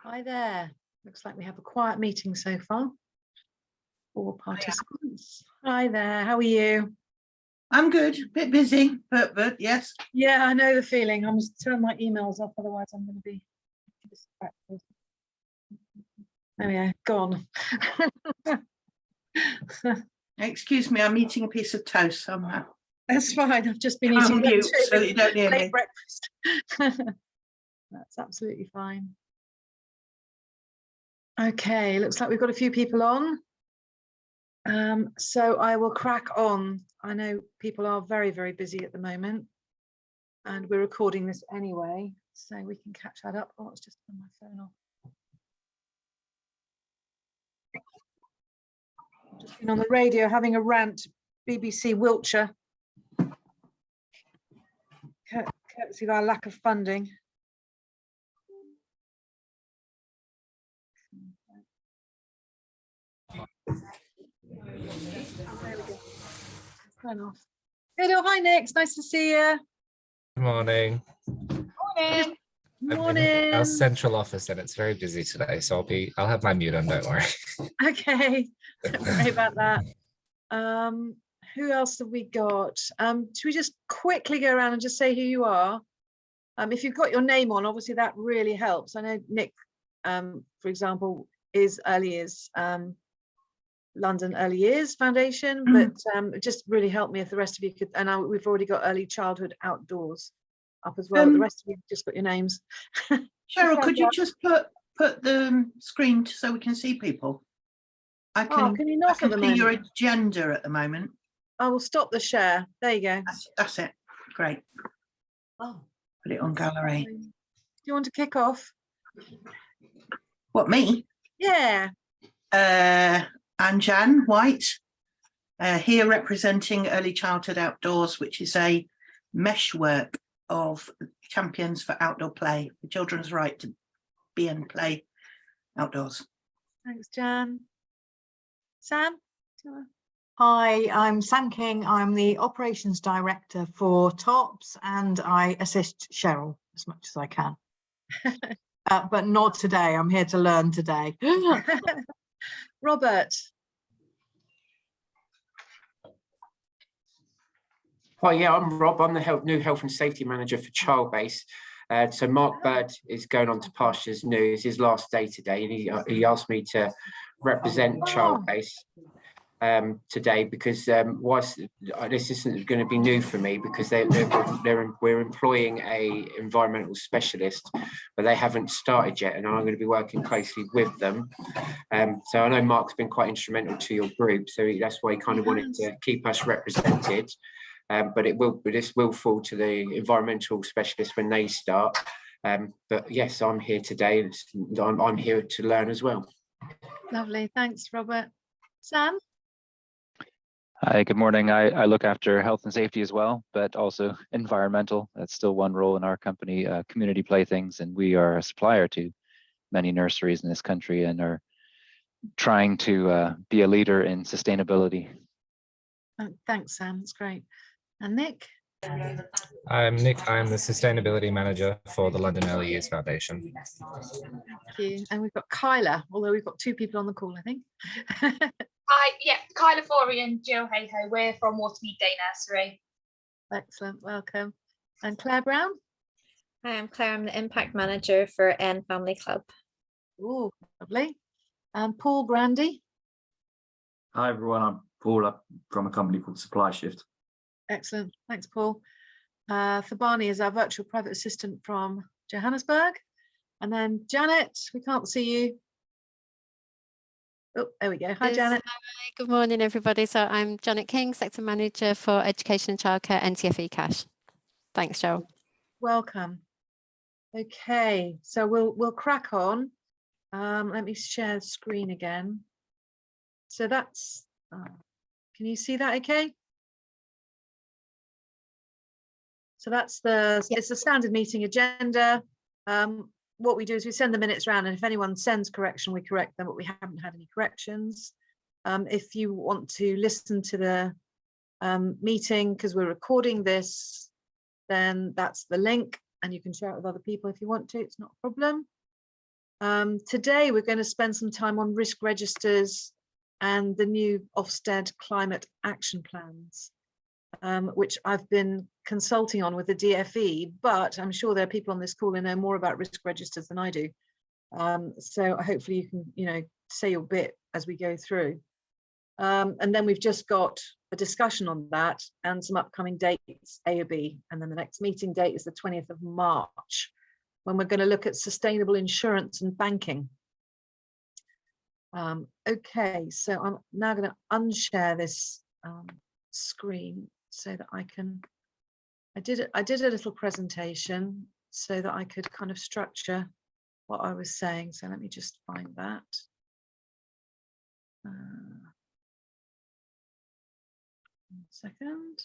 Hi there. Looks like we have a quiet meeting so far. 4 participants. Hi there. How are you? I'm good. A bit busy, but yes. Yeah, I know the feeling. I'm just turning my emails off, otherwise I'm going to be distracted. Oh yeah, gone. Excuse me, I'm eating a piece of toast somehow. That's fine. I've just been eating mute so you don't hear late me. breakfast. That's absolutely fine. Okay, looks like we've got a few people on. So I will crack on. I know people are very, very busy at the moment, and we're recording this anyway, so we can catch that up. Oh, it's just on my phone off. Just been on the radio having a rant, BBC Wiltshire, courtesy of our lack of funding. There we go. Turn off. Good. Oh, hi, Nick. It's nice to see you. Good morning. Morning. I'm Morning. in our central office and it's very busy today, so I'll have my mute on, don't worry. Okay. Don't worry about that. Who else have we got? Should we just quickly go around and just say who you are? If you've got your name on, obviously that really helps. I know Nick, for example, is Early Years, London Early Years Foundation, but it just really helped me if the rest of you could, and we've already got Early Childhood Outdoors up as well. The rest of you just got your names. Cheryl, could you just put the screen so we can see people? I can you not see your agenda at the moment. I will stop the share. There you go. That's it. Great. Oh, put it on gallery. Do you want to kick off? What, me? Yeah. I'm Jan White, here representing Early Childhood Outdoors, which is a meshwork of champions for outdoor play, the children's right to be and play outdoors. Thanks, Jan. Sam? Hi, I'm Sam King. I'm the Operations Director for TOPS and I assist Cheryl as much as I can. But not today. I'm here to learn today. Robert. Hi, yeah, I'm Rob. I'm the new Health and Safety Manager for Childbase. So Mark Bird is going on to Pastures New. It's his last day today, and he asked me to represent Childbase today because whilst this isn't going to be new for me because we're employing a environmental specialist, but they haven't started yet, and I'm going to be working closely with them. So I know Mark's been quite instrumental to your group, so that's why he kind of wanted to keep us represented. But this will fall to the environmental specialists when they start. But yes, I'm here today. I'm here to learn as well. Lovely, thanks, Robert. Sam? Hi, good morning. I look after health and safety as well, but also environmental. That's still one role in our company, community playthings, and we are a supplier to many nurseries in this country and are trying to be a leader in sustainability. Thanks, Sam. That's great. And Nick? I'm Nick. I'm the Sustainability Manager for the London Early Years Foundation. Thank you. And we've got Kyla, although we've got two people on the call, I think. Hi, yeah, Kyla Forey and Jill Hayho. We're from Watermead Day Nursery. Excellent. Welcome. And Claire Brown? Hi, I'm Claire. I'm the Impact Manager for N Family Club. Oh, lovely. And Paul Grandy? Hi everyone, I'm Paul. I'm from a company called Supply Shift. Excellent. Thanks, Paul. Thabani is our virtual private assistant from Johannesburg. And then Janet, we can't see you. Oh, there we go. Hi, Janet. Hi, good morning, everybody. So I'm Janet King, Sector Manager for Education and Childcare, NTFE Cash. Thanks, Joel. Welcome. Okay, so we'll crack on. Let me share the screen again. So that's, can you see that okay? So that's it's the standard meeting agenda. What we do is we send the minutes around, and if anyone sends correction, we correct them, but we haven't had any corrections. If you want to listen to the meeting, because we're recording this, then that's the link, and you can share it with other people if you want to. It's not a problem. Today, we're going to spend some time on risk registers and the new Ofsted climate action plans, which I've been consulting on with the DFE, but I'm sure there are people on this call who know more about risk registers than I do. So hopefully you can, say your bit as we go through. And then we've just got a discussion on that and some upcoming dates, A or B. And then the next meeting date is the 20th of March, when we're going to look at sustainable insurance and banking. Okay, so I'm now going to unshare this screen so that I can, I did a little presentation so that I could kind of structure what I was saying. So let me just find that. One second,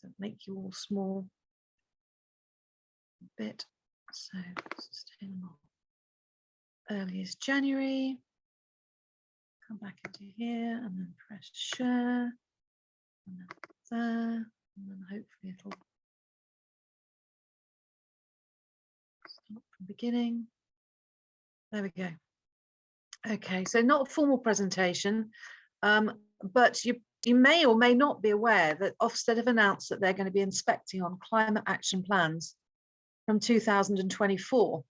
so make you all small a bit. So sustainable earliest January. Come back into here and then press share. And then there, and then hopefully it'll start from the beginning. There we go. Okay, so not a formal presentation, but you may or may not be aware that Ofsted have announced that they're going to be inspecting on climate action plans from 2024.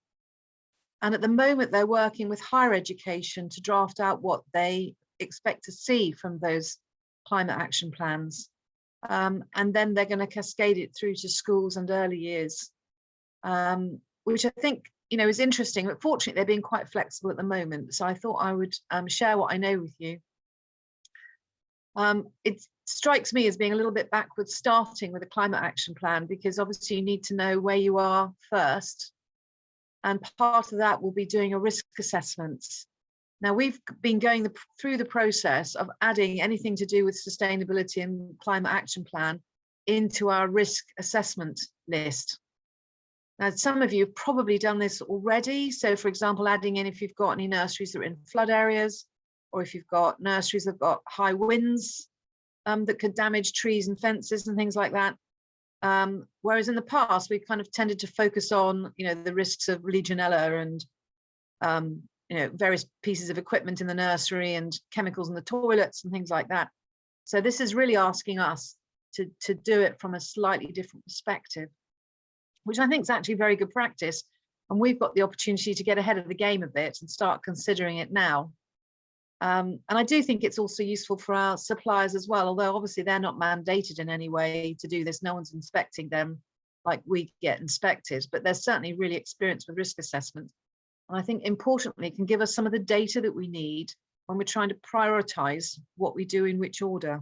And at the moment, they're working with higher education to draft out what they expect to see from those climate action plans. And then they're going to cascade it through to schools and early years, which I think, is interesting, but fortunately they're being quite flexible at the moment. So I thought I would share what I know with you. It strikes me as being a little bit backwards starting with a climate action plan, because obviously you need to know where you are first. And part of that will be doing a risk assessment. Now, we've been going through the process of adding anything to do with sustainability and climate action plan into our risk assessment list. Now, some of you have probably done this already. So, for example, adding in if you've got any nurseries that are in flood areas, or if you've got nurseries that have got high winds that could damage trees and fences and things like that. Whereas in the past, we've kind of tended to focus on, the risks of Legionella and, various pieces of equipment in the nursery and chemicals in the toilets and things like that. So this is really asking us to do it from a slightly different perspective, which I think is actually very good practice. And we've got the opportunity to get ahead of the game a bit and start considering it now. And I do think it's also useful for our suppliers as well, although obviously they're not mandated in any way to do this. No one's inspecting them like we get inspected, but they're certainly really experienced with risk assessment. And I think importantly, it can give us some of the data that we need when we're trying to prioritize what we do in which order.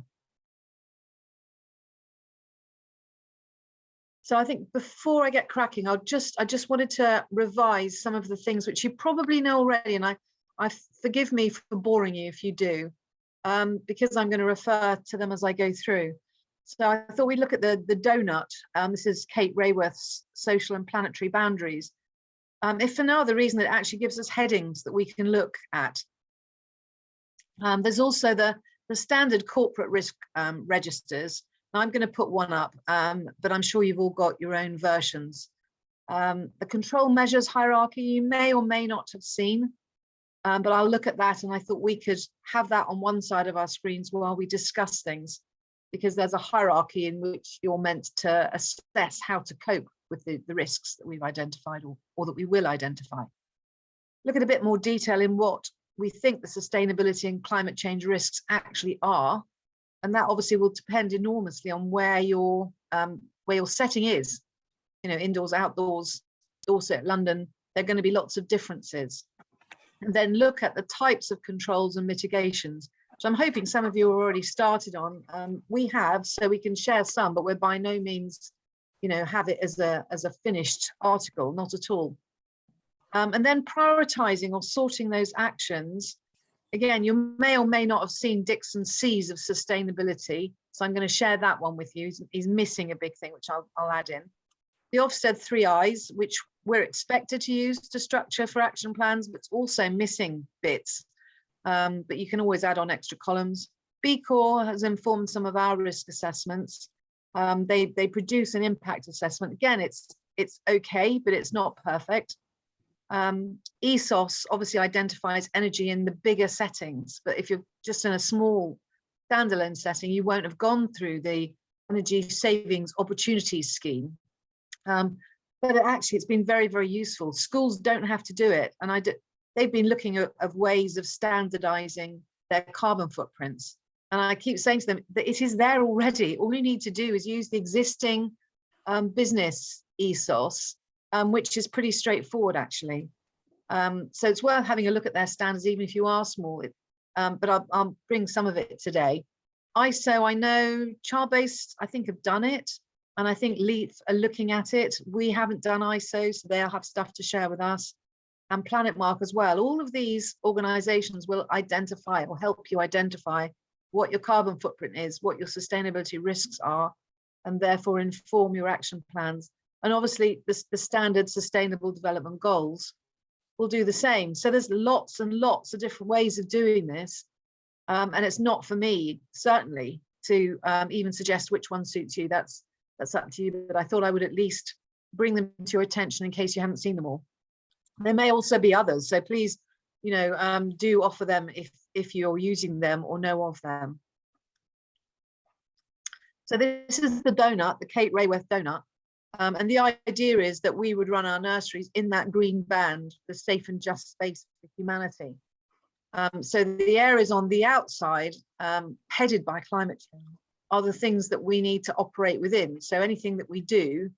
So I think before I get cracking, I just wanted to revise some of the things which you probably know already, and I forgive me for boring you if you do. because I'm going to refer to them as I go through. So I thought we'd look at the donut. This is Kate Rayworth's Social and Planetary Boundaries. If for no other reason, it actually gives us headings that we can look at. There's also the standard corporate risk registers. Now I'm going to put one up, but I'm sure you've all got your own versions. The control measures hierarchy you may or may not have seen, but I'll look at that, and I thought we could have that on one side of our screens while we discuss things, because there's a hierarchy in which you're meant to assess how to cope with the risks that we've identified or that we will identify. Look at a bit more detail in what we think the sustainability and climate change risks actually are, and that obviously will depend enormously on where your setting is. You know, indoors, outdoors, Dorset, London, there are going to be lots of differences. And then look at the types of controls and mitigations. So I'm hoping some of you are already started on. We have, so we can share some, but we're by no means, you know, have it as a finished article, not at all. And then prioritizing or sorting those actions. Again, you may or may not have seen Dixon's C's of sustainability. So I'm going to share that one with you. He's missing a big thing, which I'll add in. The Ofsted 3 I's, which we're expected to use to structure for action plans, but it's also missing bits. But you can always add on extra columns. B Corps has informed some of our risk assessments. They produce an impact assessment. Again, it's okay, but it's not perfect. ESOS obviously identifies energy in the bigger settings, but if you're just in a small standalone setting, you won't have gone through the energy savings opportunities scheme. But actually, it's been very, very useful. Schools don't have to do it, and they've been looking at ways of standardizing their carbon footprints. And I keep saying to them that it is there already. All you need to do is use the existing business ESOS, which is pretty straightforward, actually. So it's worth having a look at their standards, even if you are small. But I'll bring some of it today. ISO, I know, child-based, I think, have done it. And I think LEAF are looking at it. We haven't done ISO, so they'll have stuff to share with us. And Planet Mark as well. All of these organizations will identify or help you identify what your carbon footprint is, what your sustainability risks are, and therefore inform your action plans. And obviously the standard sustainable development goals will do the same. So there's lots and lots of different ways of doing this. And it's not for me, certainly, to even suggest which one suits you. That's up to you, but I thought I would at least bring them to your attention in case you haven't seen them all. There may also be others, so please, you know, do offer them if you're using them or know of them. So this is the donut, the Kate Rayworth donut. And the idea is that we would run our nurseries in that green band, the safe and just space for humanity. So the areas on the outside, headed by climate change, are the things that we need to operate within. So anything that we do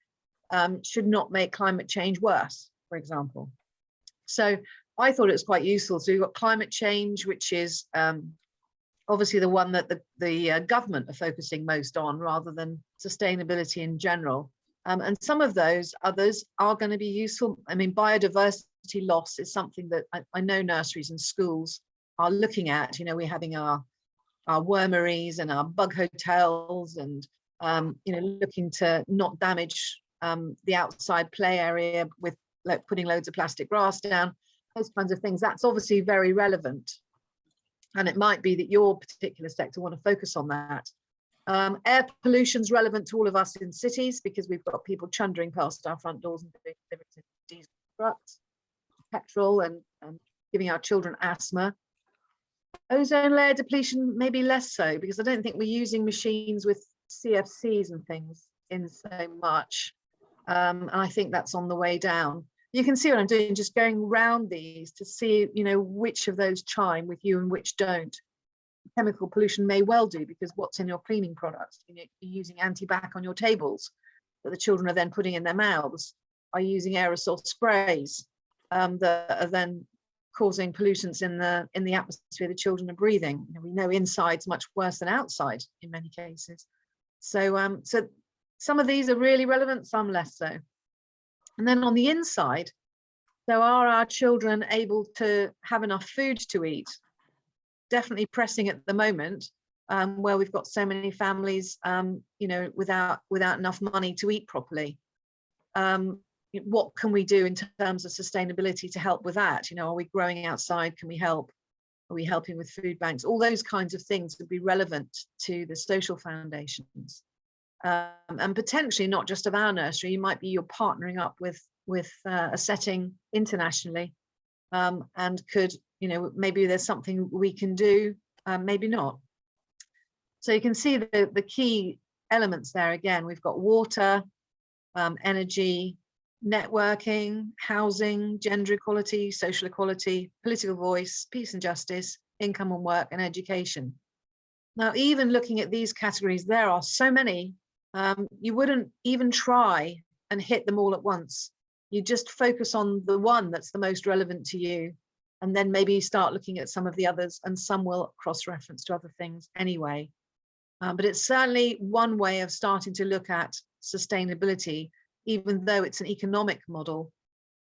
should not make climate change worse, for example. So I thought it was quite useful. So we've got climate change, which is obviously the one that the government are focusing most on rather than sustainability in general. And some of those others are going to be useful. I mean, biodiversity loss is something that I know nurseries and schools are looking at. You know, we're having our wormeries and our bug hotels, and you know, looking to not damage the outside play area with like putting loads of plastic grass down, those kinds of things. That's obviously very relevant, and it might be that your particular sector want to focus on that. Air pollution is relevant to all of us in cities because we've got people chundering past our front doors and delivering diesel trucks, petrol, and giving our children asthma. Ozone layer depletion, maybe less so, because I don't think we're using machines with CFCs and things in so much. And I think that's on the way down. You can see what I'm doing, just going around these to see, you know, which of those chime with you and which don't. Chemical pollution may well do, because what's in your cleaning products? You know, you're using antibac on your tables that the children are then putting in their mouths. Are you using aerosol sprays that are then causing pollutants in the atmosphere the children are breathing? You know, we know inside's much worse than outside in many cases. So so some of these are really relevant, some less so. And then on the inside, so are our children able to have enough food to eat? definitely pressing at the moment, where we've got so many families, you know, without enough money to eat properly. What can we do in terms of sustainability to help with that? You know, are we growing outside? Can we help? Are we helping with food banks? All those kinds of things would be relevant to the social foundations. And potentially not just of our nursery, you might be you're partnering up with a setting internationally, and could, you know, maybe there's something we can do, maybe not. So you can see the key elements there. Again, we've got water, energy, networking, housing, gender equality, social equality, political voice, peace and justice, income and work, and education. Now, even looking at these categories, there are so many, you wouldn't even try and hit them all at once. You just focus on the one that's the most relevant to you, and then maybe start looking at some of the others, and some will cross-reference to other things anyway. But it's certainly one way of starting to look at sustainability, even though it's an economic model.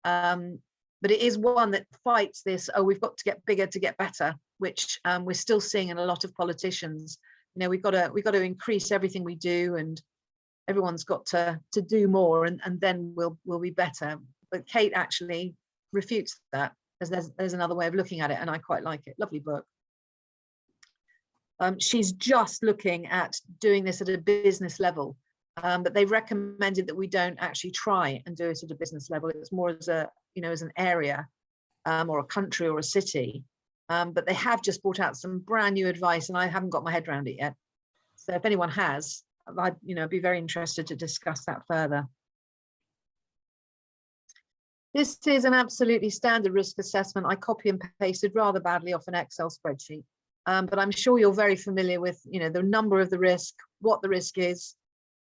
But it is one that fights this, oh, we've got to get bigger to get better, which we're still seeing in a lot of politicians. You know, we've got to increase everything we do, and everyone's got to do more, and then we'll be better. But Kate actually refutes that, because there's another way of looking at it, and I quite like it. Lovely book. She's just looking at doing this at a business level, but they recommended that we don't actually try and do it at a business level. It's more as a, you know, as an area, or a country or a city. But they have just brought out some brand new advice, and I haven't got my head around it yet. So if anyone has, I'd, you know, be very interested to discuss that further. This is an absolutely standard risk assessment. I copy and pasted rather badly off an Excel spreadsheet. But I'm sure you're very familiar with, you know, the number of the risk, what the risk is,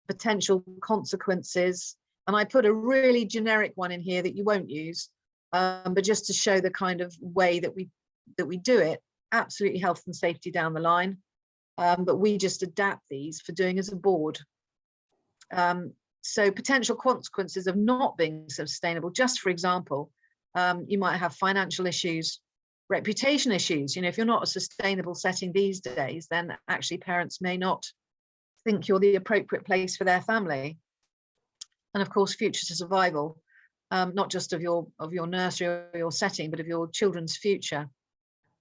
potential consequences. And I put a really generic one in here that you won't use, but just to show the kind of way that we do it. Absolutely health and safety down the line. But we just adapt these for doing as a board. So potential consequences of not being sustainable, just for example, you might have financial issues, reputation issues. You know, if you're not a sustainable setting these days, then actually parents may not think you're the appropriate place for their family. And of course, future to survival, not just of your nursery or your setting, but of your children's future.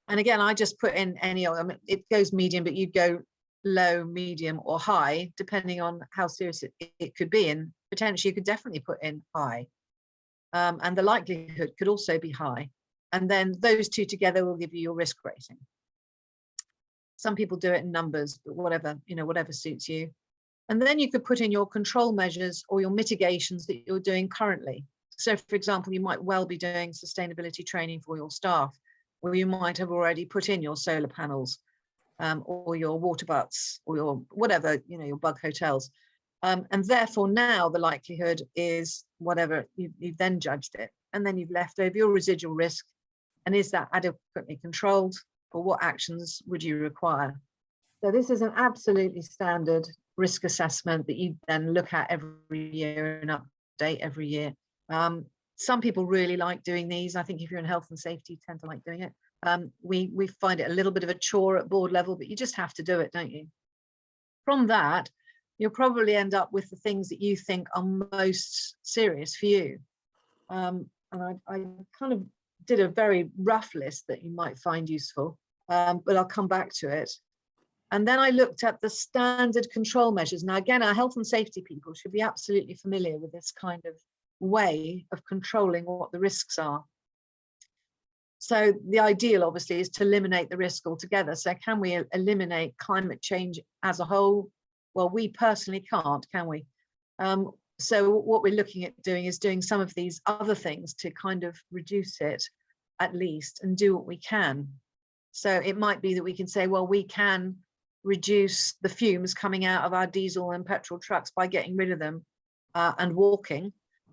And again, I just put in any, I mean, it goes medium, but you go low, medium, or high, depending on how serious it could be. And potentially you could definitely put in high. And the likelihood could also be high. And then those two together will give you your risk rating. Some people do it in numbers, but whatever, you know, whatever suits you. And then you could put in your control measures or your mitigations that you're doing currently. So for example, you might well be doing sustainability training for your staff, or you might have already put in your solar panels, or your water butts, or your whatever, you know, your bug hotels. And therefore now the likelihood is whatever, you've then judged it, and then you've left over your residual risk. And is that adequately controlled, or what actions would you require? So this is an absolutely standard risk assessment that you then look at every year and update every year. Some people really like doing these. I think if you're in health and safety, you tend to like doing it. We find it a little bit of a chore at board level, but you just have to do it, don't you? From that, you'll probably end up with the things that you think are most serious for you. And I kind of did a very rough list that you might find useful, but I'll come back to it. And then I looked at the standard control measures. Now, again, our health and safety people should be absolutely familiar with this kind of way of controlling what the risks are. So the ideal, obviously, is to eliminate the risk altogether. So can we eliminate climate change as a whole? Well, we personally can't, can we? So what we're looking at doing is doing some of these other things to kind of reduce it, at least, and do what we can. So it might be that we can say, well, we can reduce the fumes coming out of our diesel and petrol trucks by getting rid of them and walking,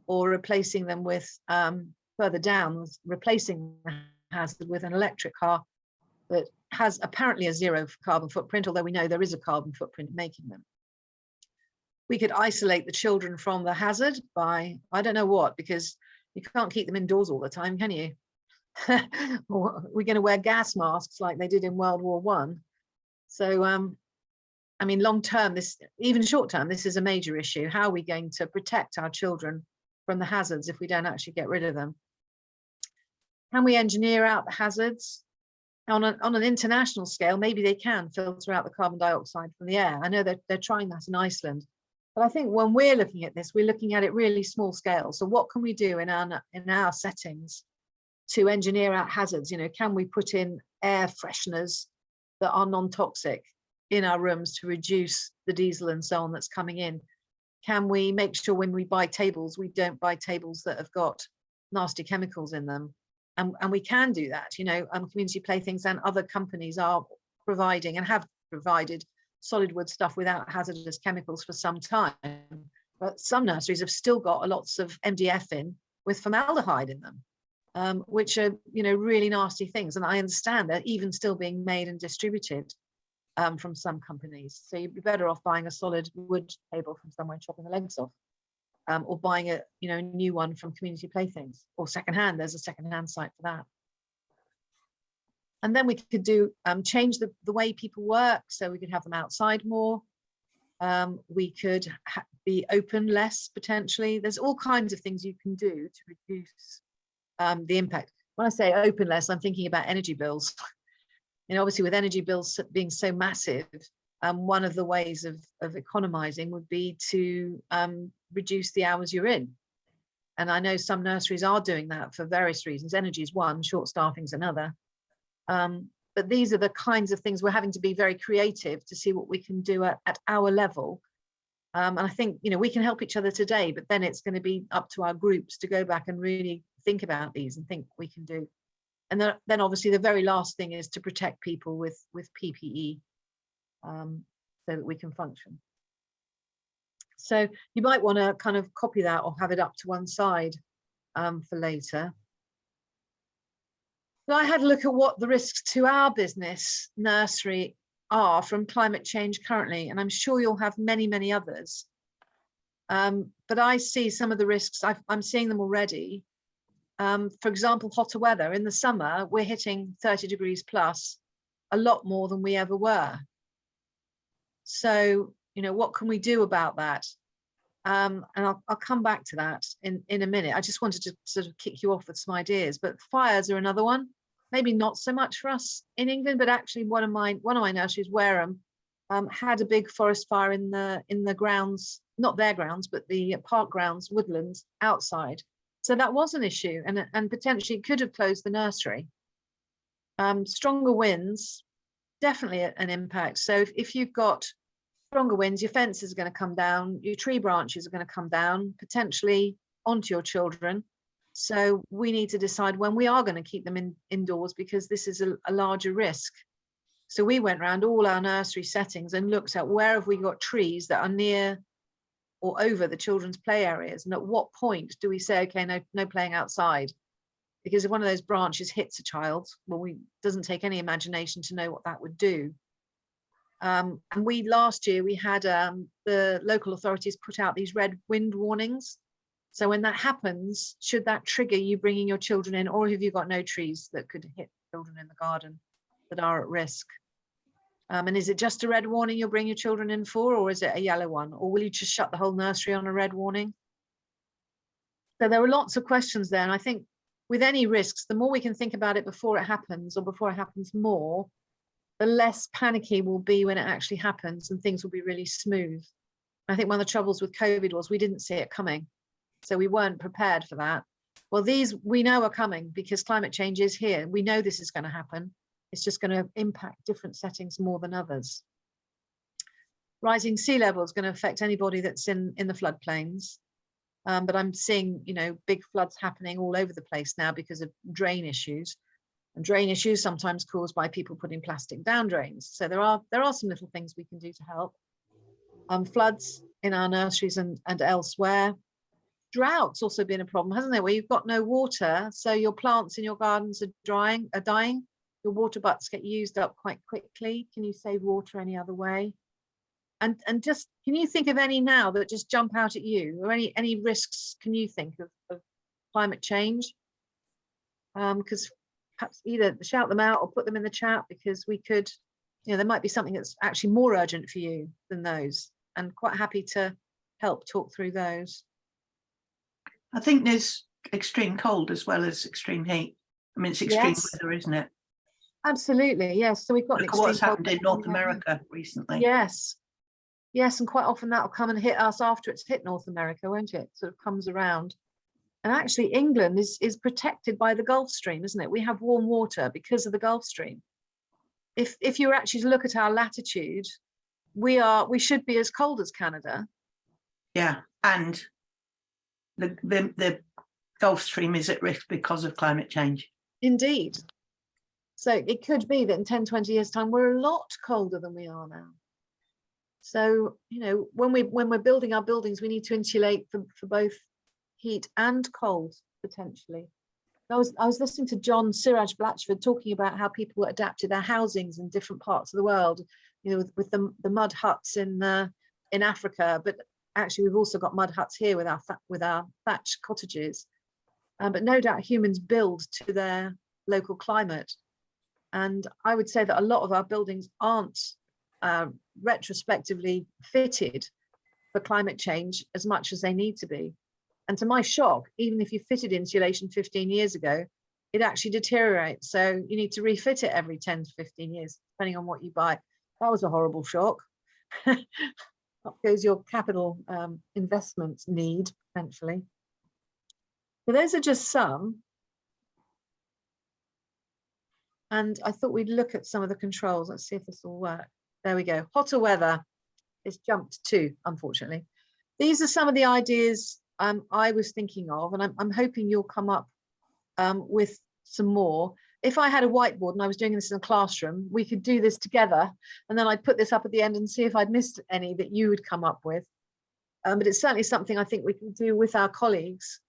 or replacing them with, further down, replacing the hazard with an electric car that has apparently a zero carbon footprint, although we know there is a carbon footprint in making them. We could isolate the children from the hazard by, I don't know what, because you can't keep them indoors all the time, can you? Or we're going to wear gas masks like they did in World War One. So, I mean, long term, even short term, this is a major issue. How are we going to protect our children from the hazards if we don't actually get rid of them? Can we engineer out the hazards? On an international scale, maybe they can filter out the carbon dioxide from the air. I know they're trying that in Iceland. But I think when we're looking at this, we're looking at it really small scale. So what can we do in our settings to engineer out hazards? You know, can we put in air fresheners that are non-toxic in our rooms to reduce the diesel and so on that's coming in? Can we make sure when we buy tables, we don't buy tables that have got nasty chemicals in them? And we can do that, you know, Community Playthings and other companies are providing and have provided solid wood stuff without hazardous chemicals for some time. But some nurseries have still got lots of MDF in with formaldehyde in them, which are, you know, really nasty things. And I understand they're even still being made and distributed from some companies. So you'd be better off buying a solid wood table from somewhere and chopping the legs off. Or buying a new one from Community Playthings, or secondhand. There's a secondhand site for that. And then we could do change the way people work, so we could have them outside more. We could be open less potentially. There's all kinds of things you can do to reduce the impact. When I say open less, I'm thinking about energy bills. You know, obviously with energy bills being so massive, one of the ways of economizing would be to reduce the hours you're in. And I know some nurseries are doing that for various reasons. Energy is one, short staffing is another. But these are the kinds of things we're having to be very creative to see what we can do at our level. And I think, you know, we can help each other today, but then it's going to be up to our groups to go back and really think about these and think what we can do. And then obviously the very last thing is to protect people with PPE. So that we can function. So you might want to kind of copy that or have it up to one side for later. But I had a look at what the risks to our business nursery are from climate change currently, and I'm sure you'll have many, many others. But I see some of the risks, I'm seeing them already. For example, hotter weather. In the summer, we're hitting 30 degrees plus, a lot more than we ever were. So, you know, what can we do about that? And I'll come back to that in a minute. I just wanted to sort of kick you off with some ideas, but fires are another one. Maybe not so much for us in England, but actually one of my nurseries, Wareham, had a big forest fire in the grounds, not their grounds, but the park grounds, woodlands outside. So that was an issue, and potentially could have closed the nursery. Stronger winds, definitely an impact. So if you've got stronger winds, your fences are going to come down, your tree branches are going to come down, potentially onto your children. So we need to decide when we are going to keep them indoors, because this is a larger risk. So we went around all our nursery settings and looked at where have we got trees that are near or over the children's play areas, and at what point do we say, okay, no playing outside? Because if one of those branches hits a child, well, it doesn't take any imagination to know what that would do. And last year we had the local authorities put out these red wind warnings. So when that happens, should that trigger you bringing your children in, or have you got no trees that could hit children in the garden that are at risk? And is it just a red warning you'll bring your children in for, or is it a yellow one? Or will you just shut the whole nursery on a red warning? So there are lots of questions there. And I think with any risks, the more we can think about it before it happens, or before it happens more, the less panicky we'll be when it actually happens, and things will be really smooth. I think one of the troubles with COVID was we didn't see it coming. So we weren't prepared for that. Well, these we know are coming because climate change is here. We know this is going to happen. It's just going to impact different settings more than others. Rising sea level is going to affect anybody that's in the floodplains. But I'm seeing, you know, big floods happening all over the place now because of drain issues. And drain issues sometimes caused by people putting plastic down drains. So there are some little things we can do to help. Floods in our nurseries and elsewhere. Drought's also been a problem, hasn't it? Where you've got no water, so your plants in your gardens are dying. Your water butts get used up quite quickly. Can you save water any other way? And just, can you think of any now that just jump out at you, or any risks can you think of climate change? Because perhaps either shout them out or put them in the chat, because we could, there might be something that's actually more urgent for you than those, and quite happy to help talk through those. I think there's extreme cold as well as extreme heat. I mean, it's extreme Yes. weather, isn't it? Absolutely, yes. So we've got an Look at what's extreme happened in cold North coming out now. America recently. Yes. Yes, and quite often that will come and hit us after it's hit North America, won't it? Sort of comes around. And actually England is protected by the Gulf Stream, isn't it? We have warm water because of the Gulf Stream. If you were actually to look at our latitude, we should be as cold as Canada. Yeah, and the Gulf Stream is at risk because of climate change. Indeed. So it could be that in 10, 20 years' time, we're a lot colder than we are now. So, when we're building our buildings, we need to insulate for both heat and cold, potentially. I was listening to John Siraj Blatchford talking about how people adapted their housings in different parts of the world, with the mud huts in Africa, but actually we've also got mud huts here with our thatch cottages. But no doubt humans build to their local climate. And I would say that a lot of our buildings aren't retrospectively fitted for climate change as much as they need to be. And to my shock, even if you fitted insulation 15 years ago, it actually deteriorates. So you need to refit it every 10 to 15 years, depending on what you buy. That was a horrible shock. Up goes your capital investment need, potentially. So those are just some. And I thought we'd look at some of the controls. Let's see if this will work. There we go. Hotter weather. It's jumped to, unfortunately. These are some of the ideas I was thinking of, and I'm hoping you'll come up with some more. If I had a whiteboard and I was doing this in a classroom, we could do this together, and then I'd put this up at the end and see if I'd missed any that you would come up with. But it's certainly something I think we can do with our colleagues.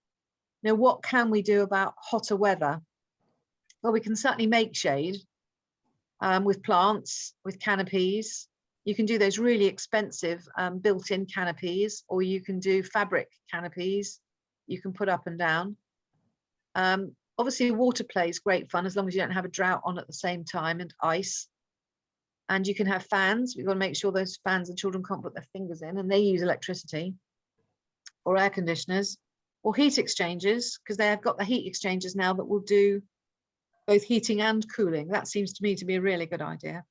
What can we do about hotter weather? Well, we can certainly make shade with plants, with canopies. You can do those really expensive built-in canopies, or you can do fabric canopies you can put up and down. Obviously, water play is great fun as long as you don't have a drought on at the same time, and ice. And you can have fans. We've got to make sure those fans the children can't put their fingers in, and they use electricity, or air conditioners, or heat exchangers, because they have got the heat exchangers now that will do both heating and cooling. That seems to me to be a really good idea.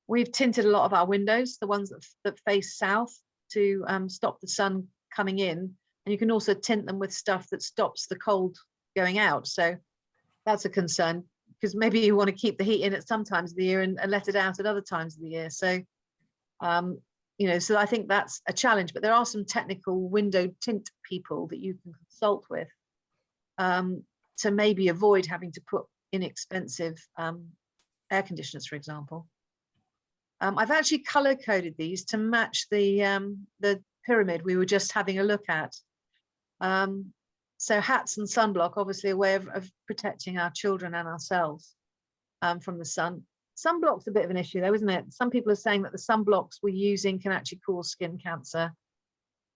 We've tinted a lot of our windows, the ones that face south, to stop the sun coming in. And you can also tint them with stuff that stops the cold going out. So that's a concern, because maybe you want to keep the heat in at some times of the year and let it out at other times of the year. So, so I think that's a challenge, but there are some technical window tint people that you can consult with to maybe avoid having to put inexpensive air conditioners, for example. I've actually color coded these to match the pyramid we were just having a look at. So hats and sunblock, obviously a way of protecting our children and ourselves from the sun. Sunblock's a bit of an issue though, isn't it? Some people are saying that the sunblocks we're using can actually cause skin cancer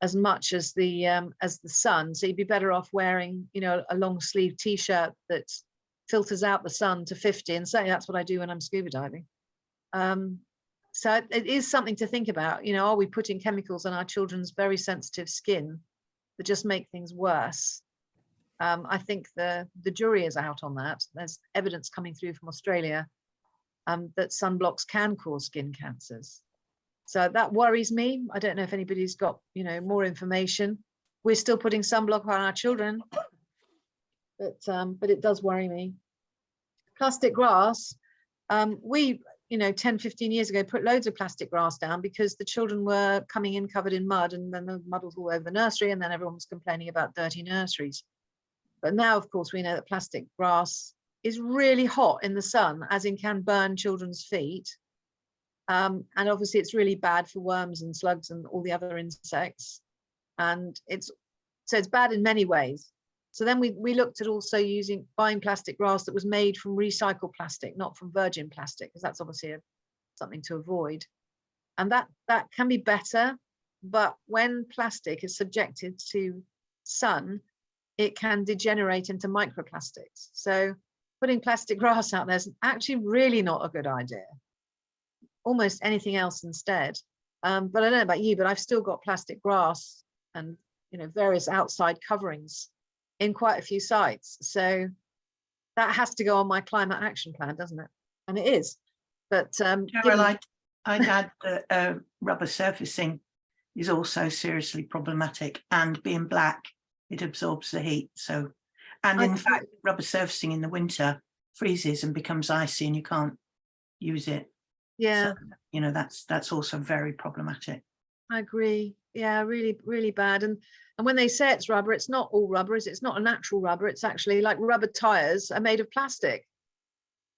as much as the sun. So you'd be better off wearing, a long sleeve t-shirt that filters out the sun to 50, and certainly that's what I do when I'm scuba diving. So it is something to think about. Are we putting chemicals on our children's very sensitive skin that just make things worse? I think the jury is out on that. There's evidence coming through from Australia that sunblocks can cause skin cancers. So that worries me. I don't know if anybody's got, more information. We're still putting sunblock on our children, but it does worry me. Plastic grass. We 10, 15 years ago, put loads of plastic grass down because the children were coming in covered in mud, and then the mud was all over the nursery, and then everyone was complaining about dirty nurseries. But now, of course, we know that plastic grass is really hot in the sun, as in can burn children's feet. And obviously it's really bad for worms and slugs and all the other insects. And it's bad in many ways. So then we looked at also buying plastic grass that was made from recycled plastic, not from virgin plastic, because that's obviously something to avoid. And that can be better, but when plastic is subjected to sun, it can degenerate into microplastics. So putting plastic grass out there is actually really not a good idea. Almost anything else instead. But I don't know about you, but I've still got plastic grass and, you know, various outside coverings in quite a few sites. So that has to go on my climate action plan, doesn't it? And it is. But Carol, I'd add that rubber surfacing is also seriously problematic, and being black, it absorbs the heat. So, and in fact, rubber surfacing in the winter freezes and becomes icy, and you can't use it. Yeah, so, you know, that's also very problematic. I agree. Yeah, really, really bad. And when they say it's rubber, it's not all rubber. It's not a natural rubber. It's actually like rubber tires are made of plastic.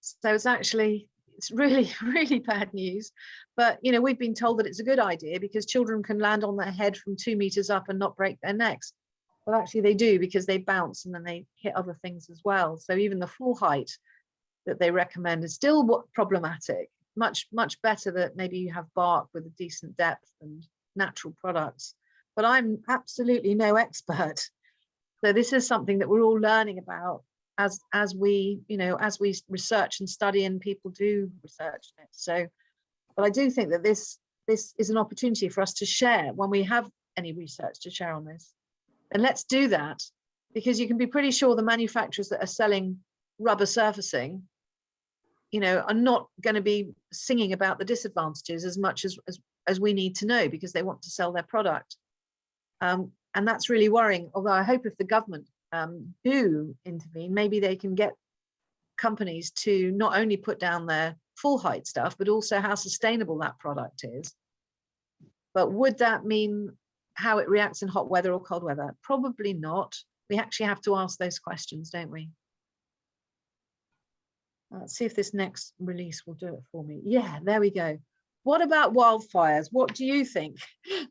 So it's really, really bad news. But, you know, we've been told that it's a good idea because children can land on their head from 2 meters up and not break their necks. Well, actually they do, because they bounce and then they hit other things as well. So even the full height that they recommend is still problematic. Much better that maybe you have bark with a decent depth and natural products. But I'm absolutely no expert. So this is something that we're all learning about as we, you know, as we research and study, and people do research it. So, but I do think that this is an opportunity for us to share when we have any research to share on this. And let's do that, because you can be pretty sure the manufacturers that are selling rubber surfacing, you know, are not going to be singing about the disadvantages as much as we need to know, because they want to sell their product. And that's really worrying. Although I hope if the government do intervene, maybe they can get companies to not only put down their full height stuff, but also how sustainable that product is. But would that mean how it reacts in hot weather or cold weather? Probably not. We actually have to ask those questions, don't we? Let's see if this next release will do it for me. Yeah, there we go. What about wildfires? What do you think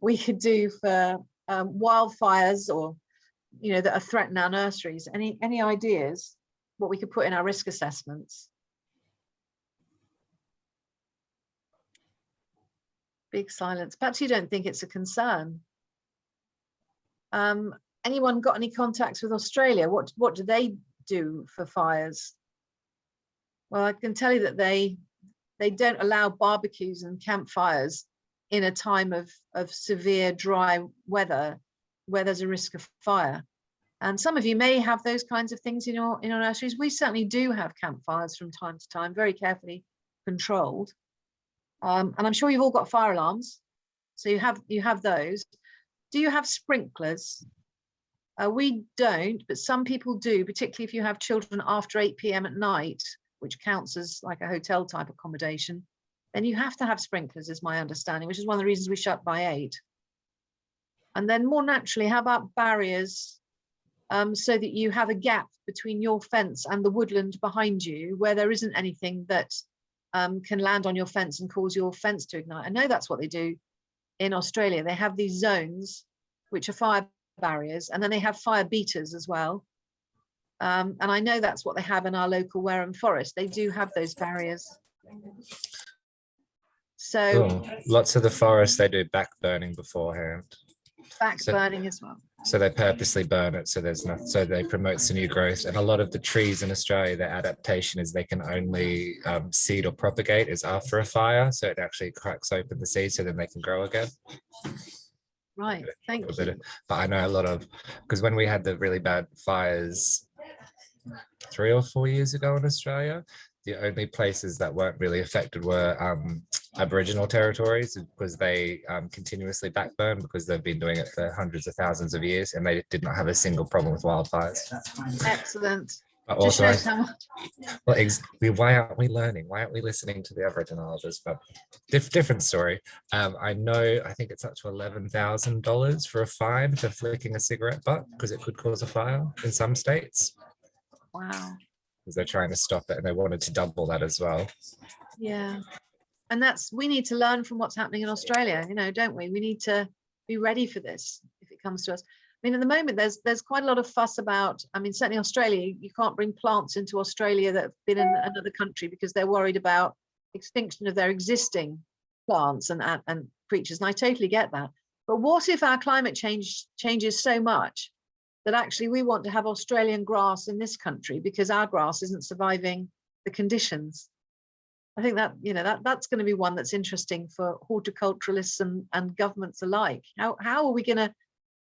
we could do for wildfires, or, you know, that are threatening our nurseries? Any ideas what we could put in our risk assessments? Big silence. Perhaps you don't think it's a concern. Anyone got any contacts with Australia? What do they do for fires? Well, I can tell you that they don't allow barbecues and campfires in a time of severe dry weather where there's a risk of fire. And some of you may have those kinds of things in your nurseries. We certainly do have campfires from time to time, very carefully controlled. And I'm sure you've all got fire alarms, so you have those. Do you have sprinklers? We don't, but some people do, particularly if you have children after 8 p.m. at night, which counts as like a hotel type accommodation. Then you have to have sprinklers, is my understanding, which is one of the reasons we shut by 8. And then more naturally, how about barriers, so that you have a gap between your fence and the woodland behind you, where there isn't anything that can land on your fence and cause your fence to ignite. I know that's what they do in Australia. They have these zones which are fire barriers, and then they have fire beaters as well. And I know that's what they have in our local Wareham Forest. They do have those barriers. So lots of the forest, they do back burning beforehand. Back burning as well. So they purposely burn it, so there's nothing, so they promote the new growth. And a lot of the trees in Australia, their adaptation is they can only seed or propagate is after a fire, so it actually cracks open the seed so then they can grow again. Right, thank you. But I know a lot of, because when we had the really bad fires 3 or 4 years ago in Australia, the only places that weren't really affected were Aboriginal territories, because they continuously backburn, because they've been doing it for hundreds of thousands of years, and they did not have a single problem with wildfires. Excellent. But also, why aren't we learning? Why aren't we listening to the Aboriginal elders? But different story. I know, I think it's up to $11,000 for a fine for flicking a cigarette butt, because it could cause a fire in some states. Wow. Because they're trying to stop it, and they wanted to double that as well. Yeah. And we need to learn from what's happening in Australia, you know, don't we? We need to be ready for this if it comes to us. I mean, at the moment, there's quite a lot of fuss about, I mean, certainly Australia, you can't bring plants into Australia that have been in another country because they're worried about extinction of their existing plants and creatures. And I totally get that. But what if our climate changes so much that actually we want to have Australian grass in this country because our grass isn't surviving the conditions. I think that, you know, that's going to be one that's interesting for horticulturalists and governments alike. How are we going to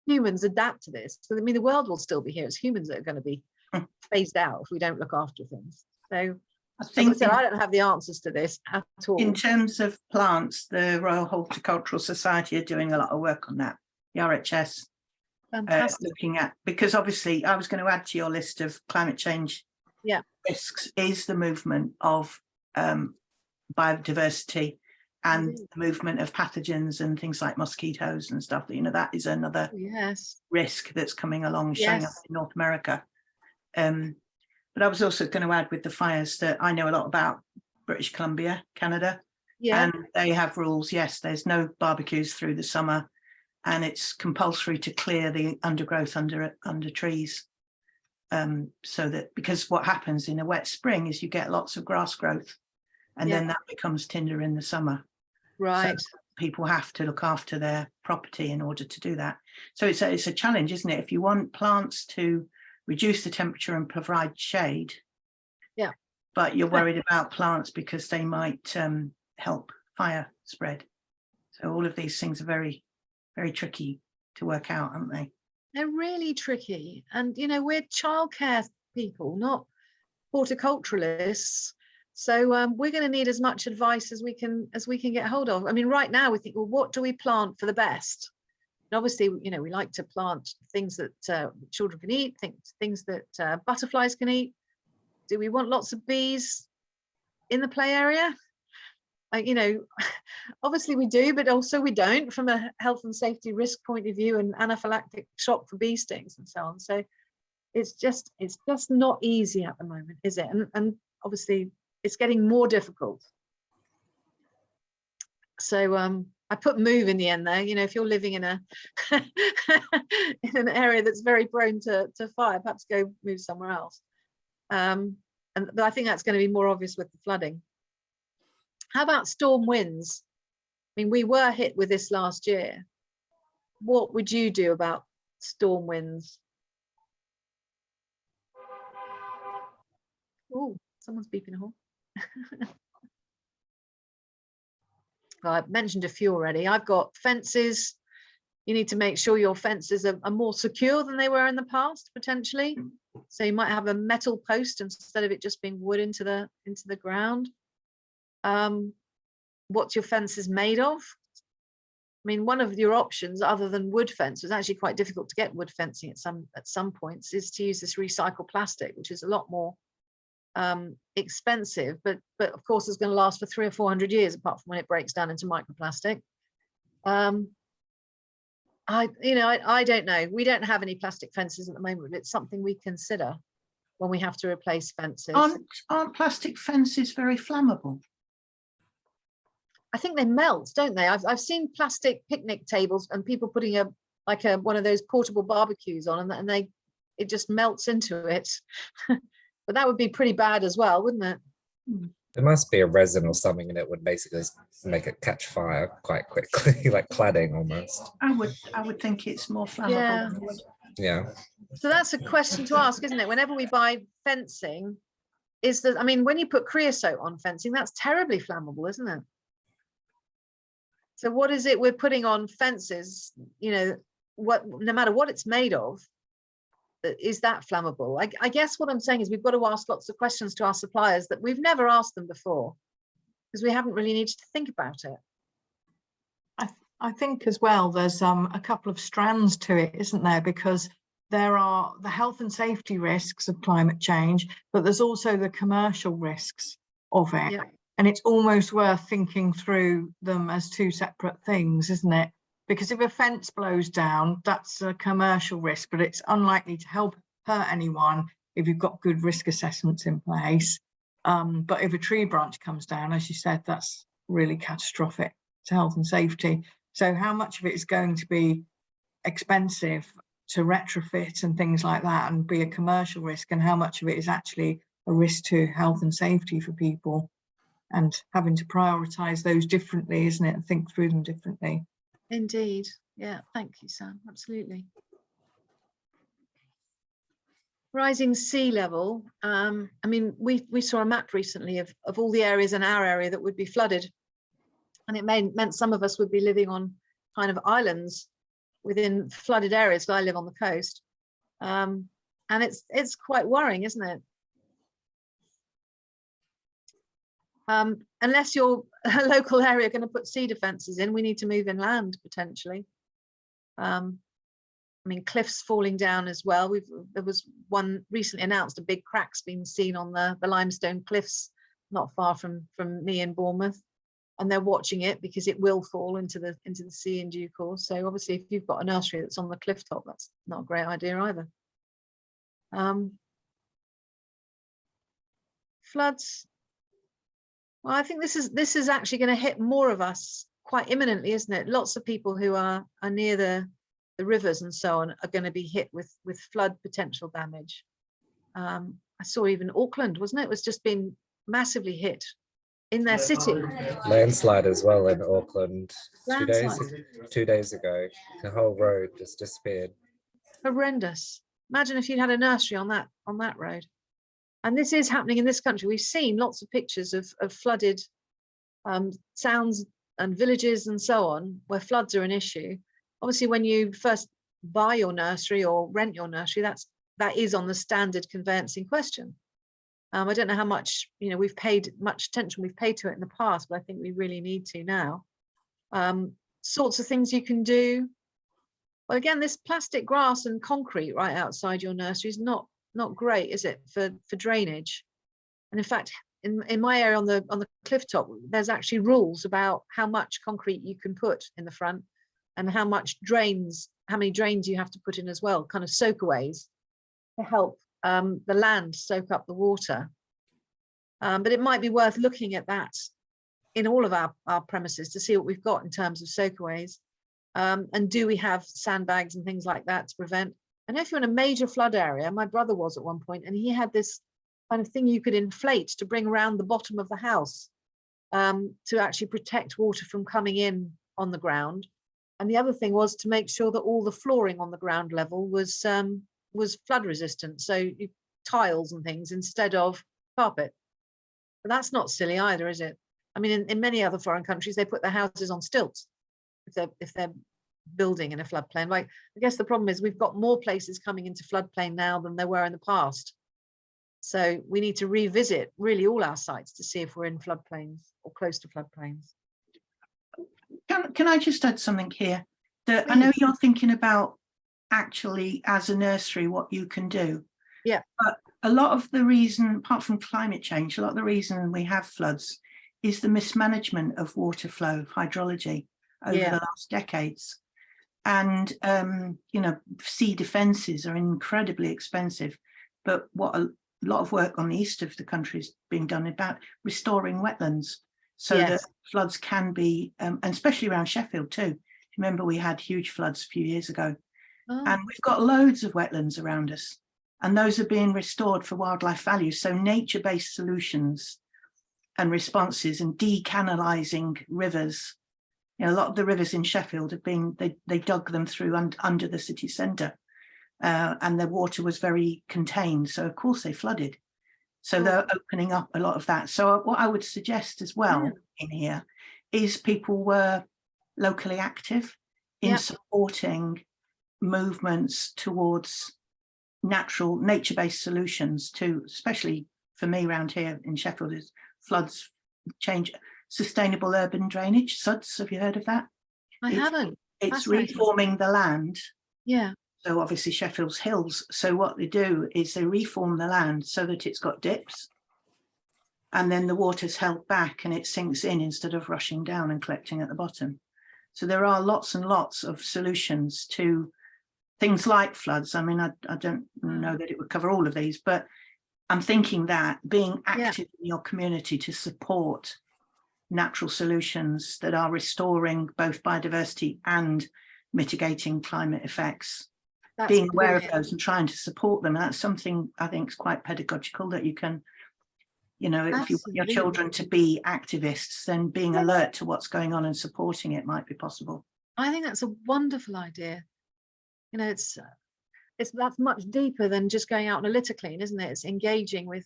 humans adapt to this? So, I mean, the world will still be here. It's humans that are going to be phased out if we don't look after things. So I think as I said, I don't have the answers to this at all. in terms of plants, the Royal Horticultural Society are doing a lot of work on that. The RHS looking at, because obviously I was going to add to your list of climate change risks is the movement of biodiversity and the movement of pathogens and things like mosquitoes and stuff. You know, that is another risk that's coming along, showing up in North America. But I was also going to add with the fires that I know a lot about British Columbia, Canada, and they have rules. Yes, there's no barbecues through the summer, and it's compulsory to clear the undergrowth under trees. So that, because what happens in a wet spring is you get lots of grass growth, and then that becomes tinder in the summer. Right. So people have to look after their property in order to do that. So it's a challenge, isn't it? If you want plants to reduce the temperature and provide shade, but you're worried about plants because they might help fire spread. So all of these things are very, very tricky to work out, aren't they? They're really tricky. And, you know, we're childcare people, not horticulturalists. So we're going to need as much advice as we can get hold of. I mean, right now we think, well, what do we plant for the best? And obviously, you know, we like to plant things that children can eat, things that butterflies can eat. Do we want lots of bees in the play area? You know, obviously we do, but also we don't, from a health and safety risk point of view, and anaphylactic shock for bee stings and so on. So it's just not easy at the moment, is it? And obviously it's getting more difficult. So I put move in the end there. You know, if you're living in a in an area that's very prone to fire, perhaps go move somewhere else. But I think that's going to be more obvious with the flooding. How about storm winds? I mean, we were hit with this last year. What would you do about storm winds? Oh, someone's beeping a horn. Well, I've mentioned a few already. I've got fences. You need to make sure your fences are more secure than they were in the past, potentially. So you might have a metal post instead of it just being wood into the ground. What's your fences made of? I mean, one of your options, other than wood fence, was actually quite difficult to get wood fencing at some points, is to use this recycled plastic, which is a lot more expensive, but of course it's going to last for 300 or 400 years, apart from when it breaks down into microplastic. I don't know. We don't have any plastic fences at the moment, but it's something we consider when we have to replace fences. Aren't plastic fences very flammable? I think they melt, don't they? I've seen plastic picnic tables and people putting one of those portable barbecues on, and it just melts into it. But that would be pretty bad as well, wouldn't it? There must be a resin or something in it would basically make it catch fire quite quickly, like cladding almost. I would think it's more flammable than wood. Yeah. So that's a question to ask, isn't it? Whenever we buy fencing, I mean, when you put creosote on fencing, that's terribly flammable, isn't it? So what is it we're putting on fences? You know, no matter what it's made of, is that flammable? I guess what I'm saying is we've got to ask lots of questions to our suppliers that we've never asked them before, because we haven't really needed to think about it. I think as well, there's a couple of strands to it, isn't there? Because there are the health and safety risks of climate change, but there's also the commercial risks of it. Yeah. And it's almost worth thinking through them as two separate things, isn't it? Because if a fence blows down, that's a commercial risk, but it's unlikely to hurt anyone if you've got good risk assessments in place. But if a tree branch comes down, as you said, that's really catastrophic to health and safety. So how much of it is going to be expensive to retrofit and things like that and be a commercial risk, and how much of it is actually a risk to health and safety for people, and having to prioritise those differently, isn't it, and think through them differently. Indeed. Yeah, thank you, Sam. Absolutely. Rising sea level. I mean, we saw a map recently of all the areas in our area that would be flooded, and it meant some of us would be living on kind of islands within flooded areas. I live on the coast, and it's quite worrying, isn't it? Unless you're a local area going to put sea defences in, we need to move inland potentially. I mean, cliffs falling down as well. There was one recently announced, a big crack's been seen on the limestone cliffs not far from me in Bournemouth, and they're watching it because it will fall into the sea in due course. So obviously, if you've got a nursery that's on the cliff top, that's not a great idea either. Floods. Well, I think this is actually going to hit more of us quite imminently, isn't it? Lots of people who are near the rivers and so on are going to be hit with flood potential damage. I saw even Auckland, wasn't it? It was just been massively hit in their city. Landslide as well in Auckland. Landslide. 2 days ago. The whole road just disappeared. Horrendous. Imagine if you'd had a nursery on that road. And this is happening in this country. We've seen lots of pictures of flooded towns and villages and so on, where floods are an issue. Obviously, when you first buy your nursery or rent your nursery, that is on the standard conveyancing question. I don't know how much we've paid attention we've paid to it in the past, but I think we really need to now. Sorts of things you can do. Well, again, this plastic grass and concrete right outside your nursery is not great, is it, for drainage? And in fact, in my area on the cliff top, there's actually rules about how much concrete you can put in the front, and how many drains you have to put in as well, kind of soakaways to help the land soak up the water. But it might be worth looking at that in all of our premises to see what we've got in terms of soakaways. And do we have sandbags and things like that to prevent? I know if you're in a major flood area, my brother was at one point, and he had this kind of thing you could inflate to bring around the bottom of the house to actually protect water from coming in on the ground. And the other thing was to make sure that all the flooring on the ground level was flood resistant. So tiles and things instead of carpet. But that's not silly either, is it? I mean, in many other foreign countries, they put their houses on stilts if they're building in a floodplain. Like, I guess the problem is we've got more places coming into floodplain now than there were in the past. So we need to revisit really all our sites to see if we're in floodplains or close to floodplains. Can I just add something here? That I know you're thinking about actually as a nursery what you can do. Yeah. But a lot of the reason, apart from climate change, a lot of the reason we have floods is the mismanagement of water flow, hydrology over the last decades. And sea defences are incredibly expensive. But what a lot of work on the east of the country is being done about restoring wetlands, so that floods can be, and especially around Sheffield too. Remember, we had huge floods a few years ago, and we've got loads of wetlands around us, and those are being restored for wildlife value. So nature-based solutions and responses, and decanalising rivers. A lot of the rivers in Sheffield have been, they dug them through under the city centre, and the water was very contained. So of course they flooded. So they're opening up a lot of that. So what I would suggest as well in here is people were locally active in supporting movements towards nature-based solutions to, especially for me around here in Sheffield, is floods, change, sustainable urban drainage, SUDS. Have you heard of that? I haven't. It's reforming the land. Yeah. So obviously Sheffield's hills. So what they do is they reform the land so that it's got dips, and then the water's held back and it sinks in instead of rushing down and collecting at the bottom. So there are lots and lots of solutions to things like floods. I mean, I don't know that it would cover all of these, but I'm thinking that being active in your community to support natural solutions that are restoring both biodiversity and mitigating climate effects, being aware of those and trying to support them. That's something I think is quite pedagogical, that you can, if you want your children to be activists, then being alert to what's going on and supporting it might be possible. I think that's a wonderful idea. It's that's much deeper than just going out on a litter clean, isn't it? It's engaging with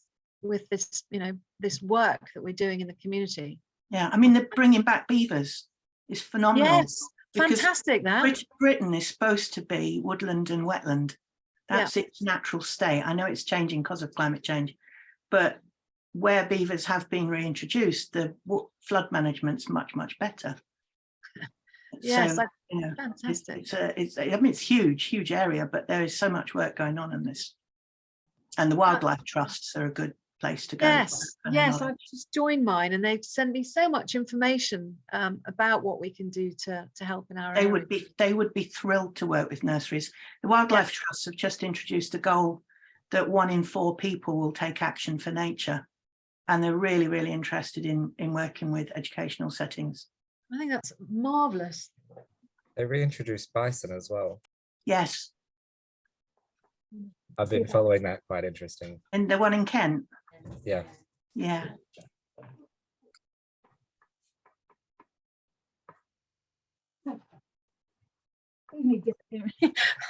this, you know, this work that we're doing in the community. Yeah, I mean, the bringing back beavers is phenomenal. Yes, because fantastic that. Britain is supposed to be woodland and wetland. That's its natural state. I know it's changing because of climate change, but where beavers have been reintroduced, the flood management's much, much better. Yes, so, you know, fantastic. I mean, it's huge area, but there is so much work going on in this. And the wildlife trusts are a good place to go. Yes, I've just joined mine, and they've sent me so much information about what we can do to help in our area. They would be thrilled to work with nurseries. The wildlife trusts have just introduced a goal that 1 in 4 people will take action for nature, and they're really interested in working with educational settings. I think that's marvelous. They reintroduced bison as well. Yes. I've been following that, quite interesting. And the one in Kent. Yeah. Yeah.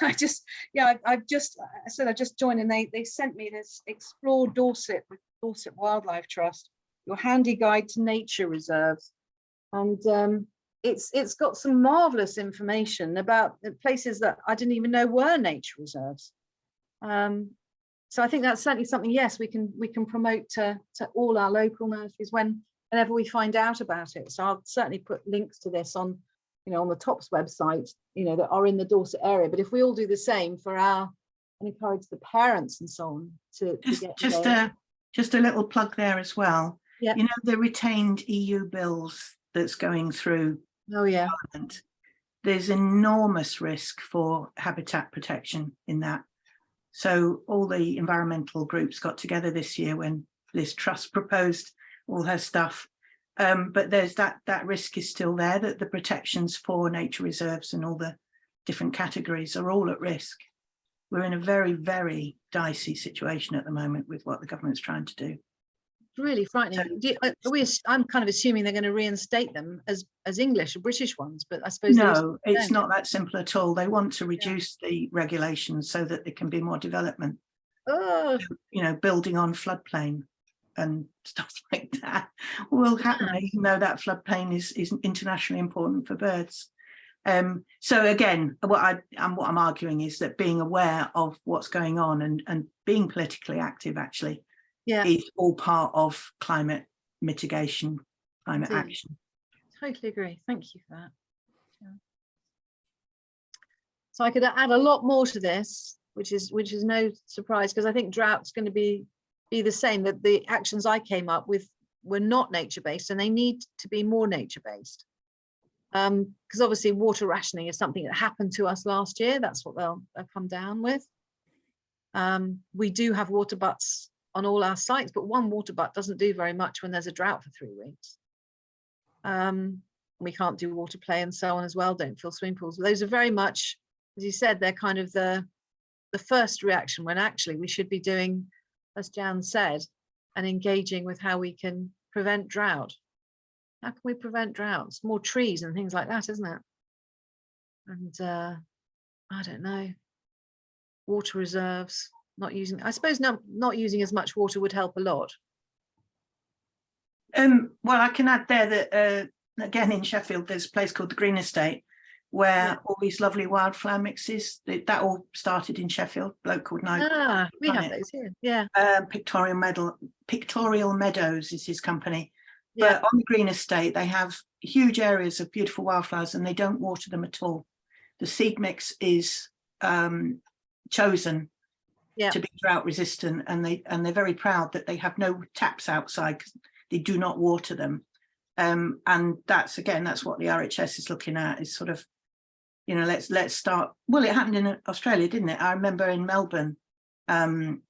I just joined, and they sent me this Explore Dorset with Dorset Wildlife Trust, your handy guide to nature reserves, and it's got some marvelous information about the places that I didn't even know were nature reserves. So I think that's certainly something, yes, we can promote to all our local nurseries whenever we find out about it. So I'll certainly put links to this on, you know, on the TOPS website, you know, that are in the Dorset area. But if we all do the same for and encourage the parents and so on to get just a little plug there as well. Yeah. You know, the retained EU bills that's going through Parliament, there's enormous risk for habitat protection in that. So all the environmental groups got together this year when Liz Truss proposed all her stuff. But there's that risk is still there, that the protections for nature reserves and all the different categories are all at risk. We're in a very dicey situation at the moment with what the government's trying to do. Really frightening. I'm kind of assuming they're going to reinstate them as English or British ones, but I suppose no, it's not that simple at all. They want to reduce the regulations so that there can be more development. Oh, you know, building on floodplain and stuff like that will happen, even though that floodplain is internationally important for birds. So again, what I'm arguing is that being aware of what's going on and being politically active actually is all part of climate mitigation, climate action. Totally agree. Thank you for that. Yeah. So I could add a lot more to this, which is no surprise, because I think drought's going to be the same, that the actions I came up with were not nature-based, and they need to be more nature-based. Because obviously water rationing is something that happened to us last year. That's what they'll come down with. We do have water butts on all our sites, but one water butt doesn't do very much when there's a drought for 3 weeks. We can't do water play and so on as well, don't fill swimming pools. Those are very much, as you said, they're kind of the first reaction, when actually we should be doing, as Jan said, and engaging with how we can prevent drought. How can we prevent droughts? More trees and things like that, isn't it? And I don't know, water reserves, I suppose not using as much water would help a lot. Well, I can add there that again in Sheffield there's a place called the Green Estate where all these lovely wildflower mixes, that all started in Sheffield, a bloke called Nigel. We have those here, yeah. Pictorial Meadows is his company. But on the Green Estate, they have huge areas of beautiful wildflowers and they don't water them at all. The seed mix is chosen to be drought resistant, and they're very proud that they have no taps outside because they do not water them. And that's what the RHS is looking at, is sort of, you know, let's start. Well, it happened in Australia, didn't it? I remember in Melbourne 10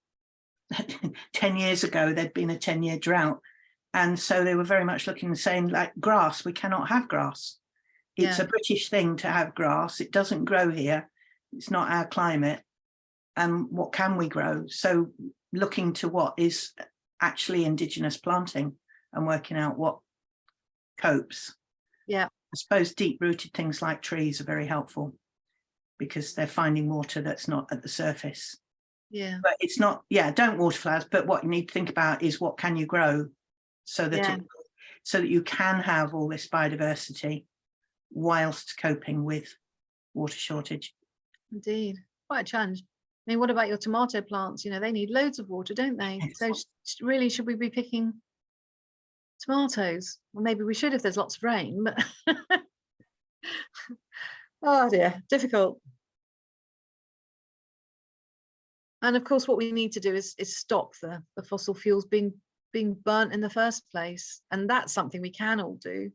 years ago, there'd been a 10-year drought. And so they were very much looking and saying, like, grass, we cannot have grass. It's a British thing to have grass. It doesn't grow here. It's not our climate. And what can we grow? So looking to what is actually indigenous planting and working out what copes. Yeah. I suppose deep-rooted things like trees are very helpful. because they're finding water that's not at the surface. Yeah. But it's not, yeah, don't water flowers, but what you need to think about is what can you grow so that Yeah. so that you can have all this biodiversity whilst coping with water shortage. Indeed, quite a challenge. I mean, what about your tomato plants? You know, they need loads of water, don't they? Yes. So really, should we be picking tomatoes? Well, maybe we should if there's lots of rain, but oh dear, difficult. And of course, what we need to do is stop the fossil fuels being burnt in the first place. And that's something we can all do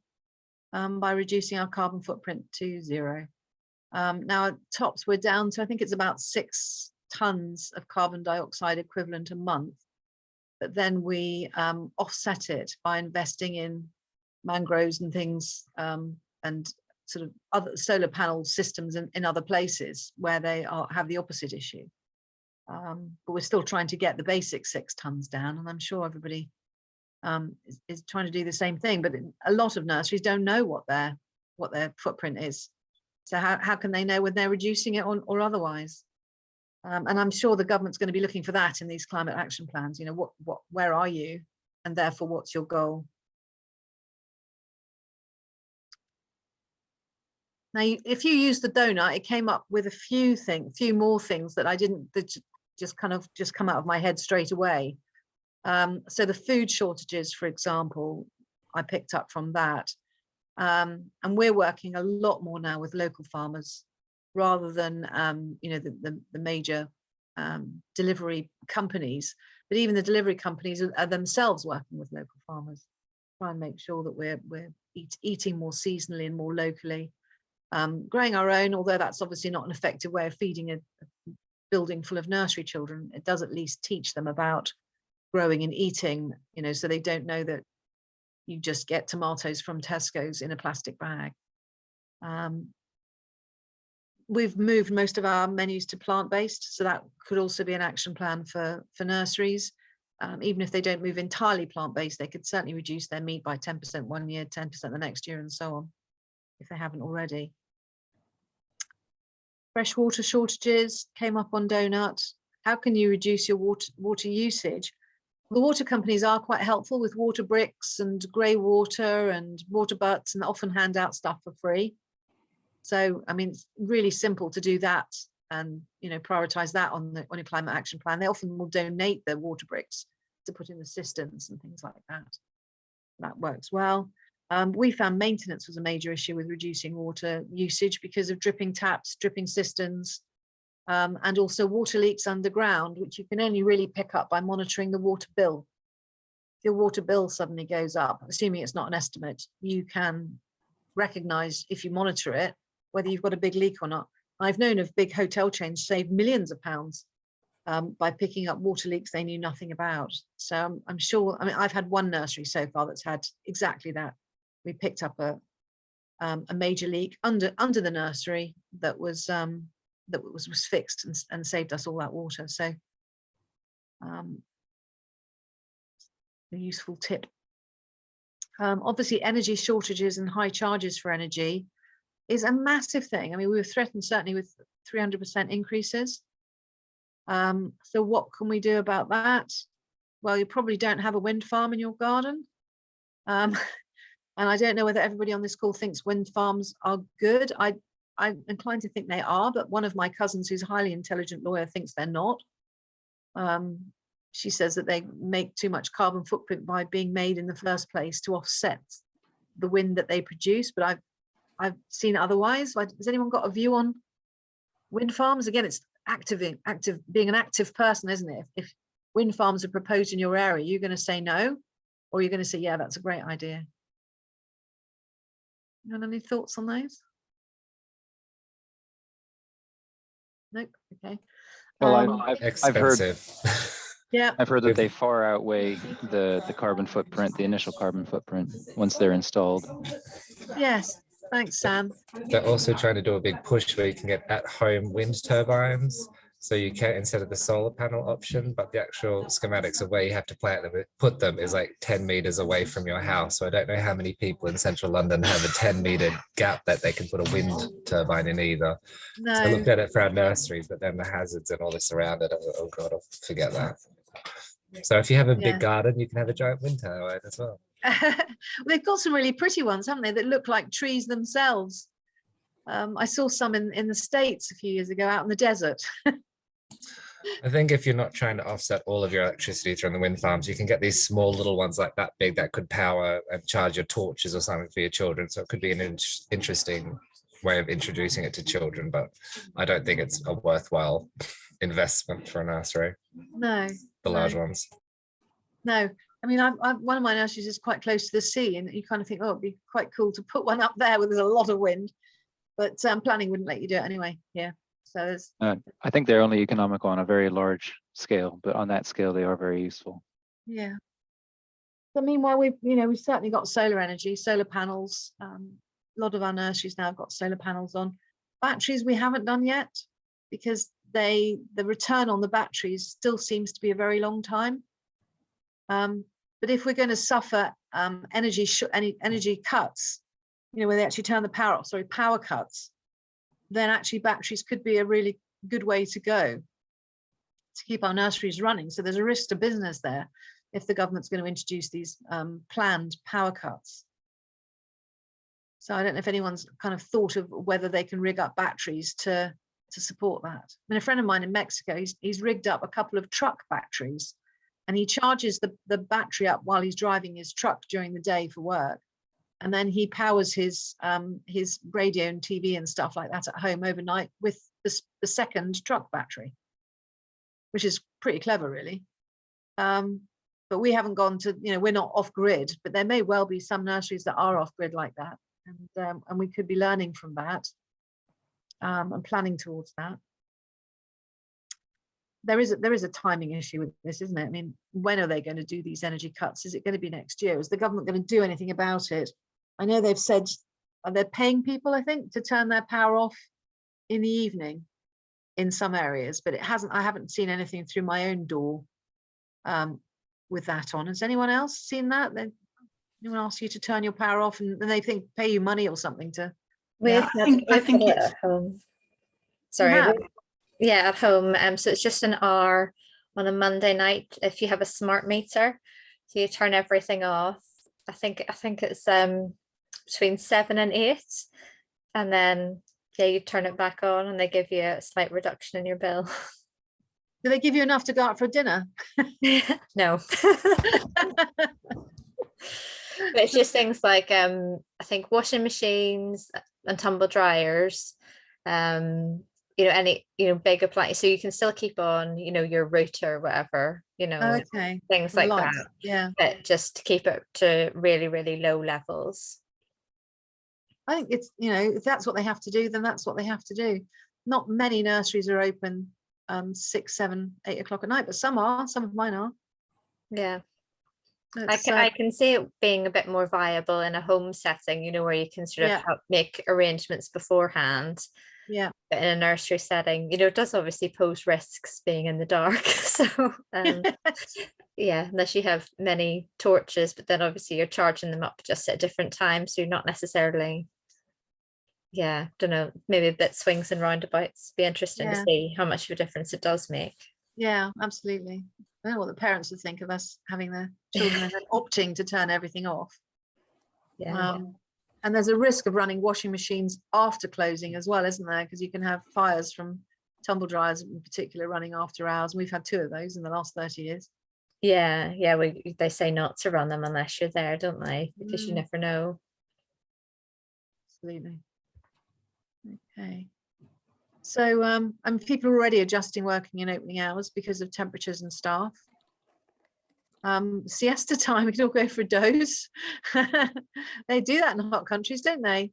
by reducing our carbon footprint to 0. Now at TOPS, we're down to, I think it's about 6 tons of carbon dioxide equivalent a month. But then we offset it by investing in mangroves and things and sort of other solar panel systems in other places where they have the opposite issue. But we're still trying to get the basic 6 tons down, and I'm sure everybody is trying to do the same thing. But a lot of nurseries don't know what their footprint is. So how can they know when they're reducing it or otherwise? And I'm sure the government's going to be looking for that in these climate action plans. You know, where are you, and therefore what's your goal? Now, if you use the donut, it came up with a few more things that I didn't just come out of my head straight away. So the food shortages, for example, I picked up from that. And we're working a lot more now with local farmers rather than you know, the major delivery companies. But even the delivery companies are themselves working with local farmers, try and make sure that we're eating more seasonally and more locally. Growing our own, although that's obviously not an effective way of feeding a building full of nursery children, it does at least teach them about growing and eating, you know, so they don't know that you just get tomatoes from Tesco's in a plastic bag. We've moved most of our menus to plant-based, so that could also be an action plan for nurseries. Even if they don't move entirely plant-based, they could certainly reduce their meat by 10% one year, 10% the next year, and so on, if they haven't already. Freshwater shortages came up on Donut. How can you reduce your water usage? The water companies are quite helpful with water bricks and grey water and water butts, and often hand out stuff for free. So, I mean, it's really simple to do that and, you know, prioritize that on your climate action plan. They often will donate their water bricks to put in the cisterns and things like that. That works well. We found maintenance was a major issue with reducing water usage because of dripping taps, dripping cisterns, and also water leaks underground, which you can only really pick up by monitoring the water bill. If your water bill suddenly goes up, assuming it's not an estimate, you can recognize, if you monitor it, whether you've got a big leak or not. I've known of big hotel chains save millions of pounds by picking up water leaks they knew nothing about. So I'm sure, I mean, I've had one nursery so far that's had exactly that. We picked up a major leak under the nursery that was fixed and saved us all that water. So a useful tip. Obviously, energy shortages and high charges for energy is a massive thing. I mean, we were threatened certainly with 300% increases. So what can we do about that? Well, you probably don't have a wind farm in your garden. And I don't know whether everybody on this call thinks wind farms are good. I'm inclined to think they are, but one of my cousins, who's a highly intelligent lawyer, thinks they're not. She says that they make too much carbon footprint by being made in the first place to offset the wind that they produce. But I've seen otherwise. Has anyone got a view on wind farms? Again, it's being an active person, isn't it? If wind farms are proposed in your area, you're going to say no, or you're going to say, yeah, that's a great idea. You got any thoughts on those? Nope. Okay. Well, I've heard. Yeah, I've heard that they far outweigh the carbon footprint, the initial carbon footprint, once they're installed. Yes. Thanks, Sam. They're also trying to do a big push where you can get at-home wind turbines, So you can, instead of the solar panel option, but the actual schematics of where you have to put them is like 10 meters away from your house. So I don't know how many people in central London have a 10-meter gap that they can put a wind turbine in either. No. So I looked at it for our nurseries, but then the hazards and all this around it, oh God, I'll forget that. So if you have a Yeah. big garden, you can have a giant wind turbine as well. They've got some really pretty ones, haven't they, that look like trees themselves. I saw some in the States a few years ago out in the desert. I think if you're not trying to offset all of your electricity from the wind farms, you can get these small little ones like that big that could power and charge your torches or something for your children. So it could be an interesting way of introducing it to children, but I don't think it's a worthwhile investment for a nursery. No. The large ones. No. I mean, one of my nurseries is quite close to the sea, and you kind of think, oh, it'd be quite cool to put one up there where there's a lot of wind, but planning wouldn't let you do it anyway. Yeah. So there's, I think they're only economical on a very large scale, but on that scale, they are very useful. yeah. So meanwhile, we've certainly got solar energy, solar panels. A lot of our nurseries now have got solar panels on. Batteries we haven't done yet, because the return on the batteries still seems to be a very long time. But if we're going to suffer energy cuts, where they actually turn the power off, power cuts, then actually batteries could be a really good way to go to keep our nurseries running. So there's a risk to business there if the government's going to introduce these planned power cuts. So I don't know if anyone's kind of thought of whether they can rig up batteries to support that. I mean, a friend of mine in Mexico, he's rigged up a couple of truck batteries, and he charges the battery up while he's driving his truck during the day for work. And then he powers his radio and TV and stuff like that at home overnight with the second truck battery, which is pretty clever, really. But we haven't gone to, we're not off grid, but there may well be some nurseries that are off grid like that. And we could be learning from that and planning towards that. There is a timing issue with this, isn't it? I mean, when are they going to do these energy cuts? Is it going to be next year? Is the government going to do anything about it? I know they've said they're paying people, I think, to turn their power off in the evening in some areas, but I haven't seen anything through my own door with that on. Has anyone else seen that? Anyone ask you to turn your power off and they think pay you money or something to? We've I think it it's at home. Sorry. Yeah, at home. So it's just an hour on a Monday night if you have a smart meter. So you turn everything off. I think it's between 7 and 8, and then you turn it back on, and they give you a slight reduction in your bill. Do they give you enough to go out for dinner? No. But it's just things like I think washing machines and tumble dryers, any big appliance, so you can still keep on your router or whatever, okay, things like lights. that. Yeah, but just to keep it to really, really low levels. I think it's if that's what they have to do, then that's what they have to do. Not many nurseries are open 6, 7, 8 o'clock at night, but some of mine are. Yeah, I can see it being a bit more viable in a home setting, where you can sort of help make arrangements beforehand. Yeah. But in a nursery setting, it does obviously pose risks being in the dark. So unless you have many torches, but then obviously you're charging them up just at different times, so you're not necessarily, don't know, maybe a bit swings and roundabouts. Be interesting to see how much of a difference it does make. Yeah, absolutely. I don't know what the parents would think of us having their children and then opting to turn everything off. And there's a risk of running washing machines after closing as well, isn't there? Because you can have fires from tumble dryers in particular running after hours. And we've had 2 of those in the last 30 years. Yeah, they say not to run them unless you're there, don't they? Because you never know. Absolutely. Okay. So people are already adjusting working and opening hours because of temperatures and staff. Siesta time, we can all go for a doze. They do that in hot countries, don't they?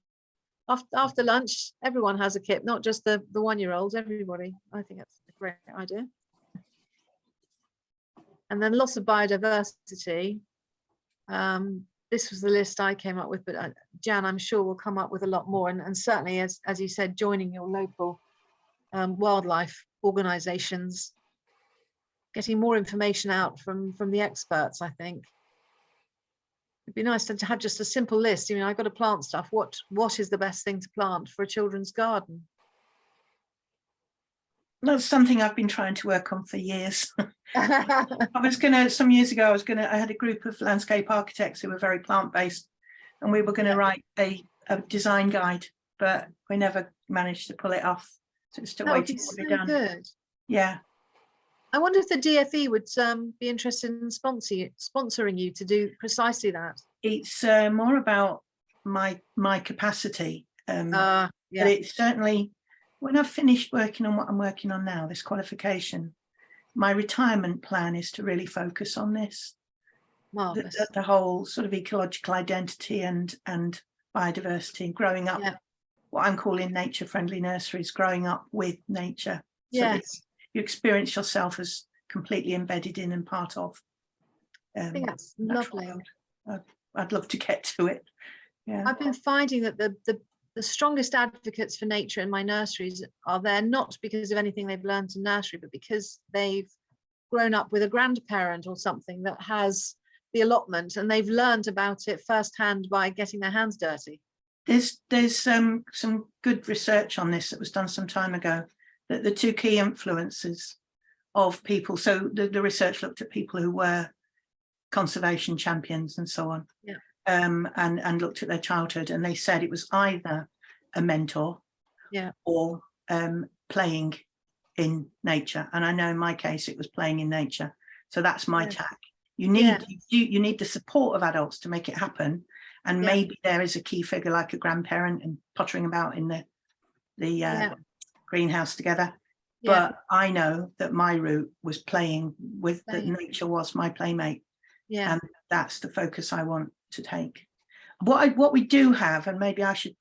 After lunch, everyone has a kip, not just the 1-year-olds, everybody. I think that's a great idea. And then loss of biodiversity. This was the list I came up with, but Jan, I'm sure will come up with a lot more. And certainly, as you said, joining your local wildlife organisations, getting more information out from the experts, I think. It'd be nice to have just a simple list. You know, I've got to plant stuff. What is the best thing to plant for a children's garden? That's something I've been trying to work on for years. Some years ago, I had a group of landscape architects who were very plant-based, and we were going to write a design guide, but we never managed to pull it off. So it's still waiting to be done. Good. Yeah. I wonder if the DFE would be interested in sponsoring you to do precisely that. It's more about my capacity. But it's certainly, when I've finished working on what I'm working on now, this qualification, my retirement plan is to really focus on this. The whole sort of ecological identity and biodiversity, growing up, what I'm calling nature-friendly nurseries, growing up with nature. So yes. You experience yourself as completely embedded in and part of. I think that's lovely. I'd love to get to it. Yeah, I've been finding that the strongest advocates for nature in my nurseries are there not because of anything they've learned in nursery, but because they've grown up with a grandparent or something that has the allotment, and they've learned about it firsthand by getting their hands dirty. There's some good research on this that was done some time ago, that the two key influences of people, so the research looked at people who were conservation champions and so on, and looked at their childhood, and they said it was either a mentor or playing in nature. And I know in my case it was playing in nature, so that's my tack. You need the support of adults to make it happen, and maybe there is a key figure like a grandparent and pottering about in the greenhouse together. But I know that my route was playing with, that nature was my playmate, and that's the focus I want to take. What we do have, and maybe I should,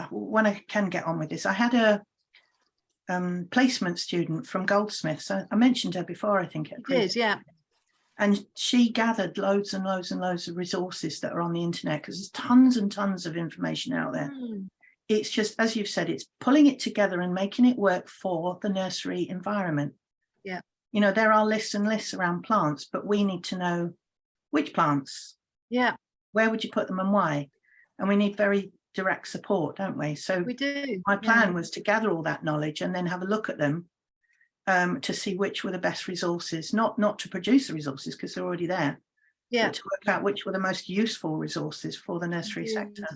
when I can get on with this, I had a placement student from Goldsmiths. I mentioned her before, I think. It is, and she gathered loads and loads and loads of resources that are on the internet, because there's tons and tons of information out there. It's just, as you've said, it's pulling it together and making it work for the nursery environment. You know, there are lists and lists around plants, but we need to know which plants, where would you put them and why, and we need very direct support, don't we? So we do. My plan was to gather all that knowledge and then have a look at them, to see which were the best resources, not to produce the resources because they're already there, but to work out which were the most useful resources for the nursery sector.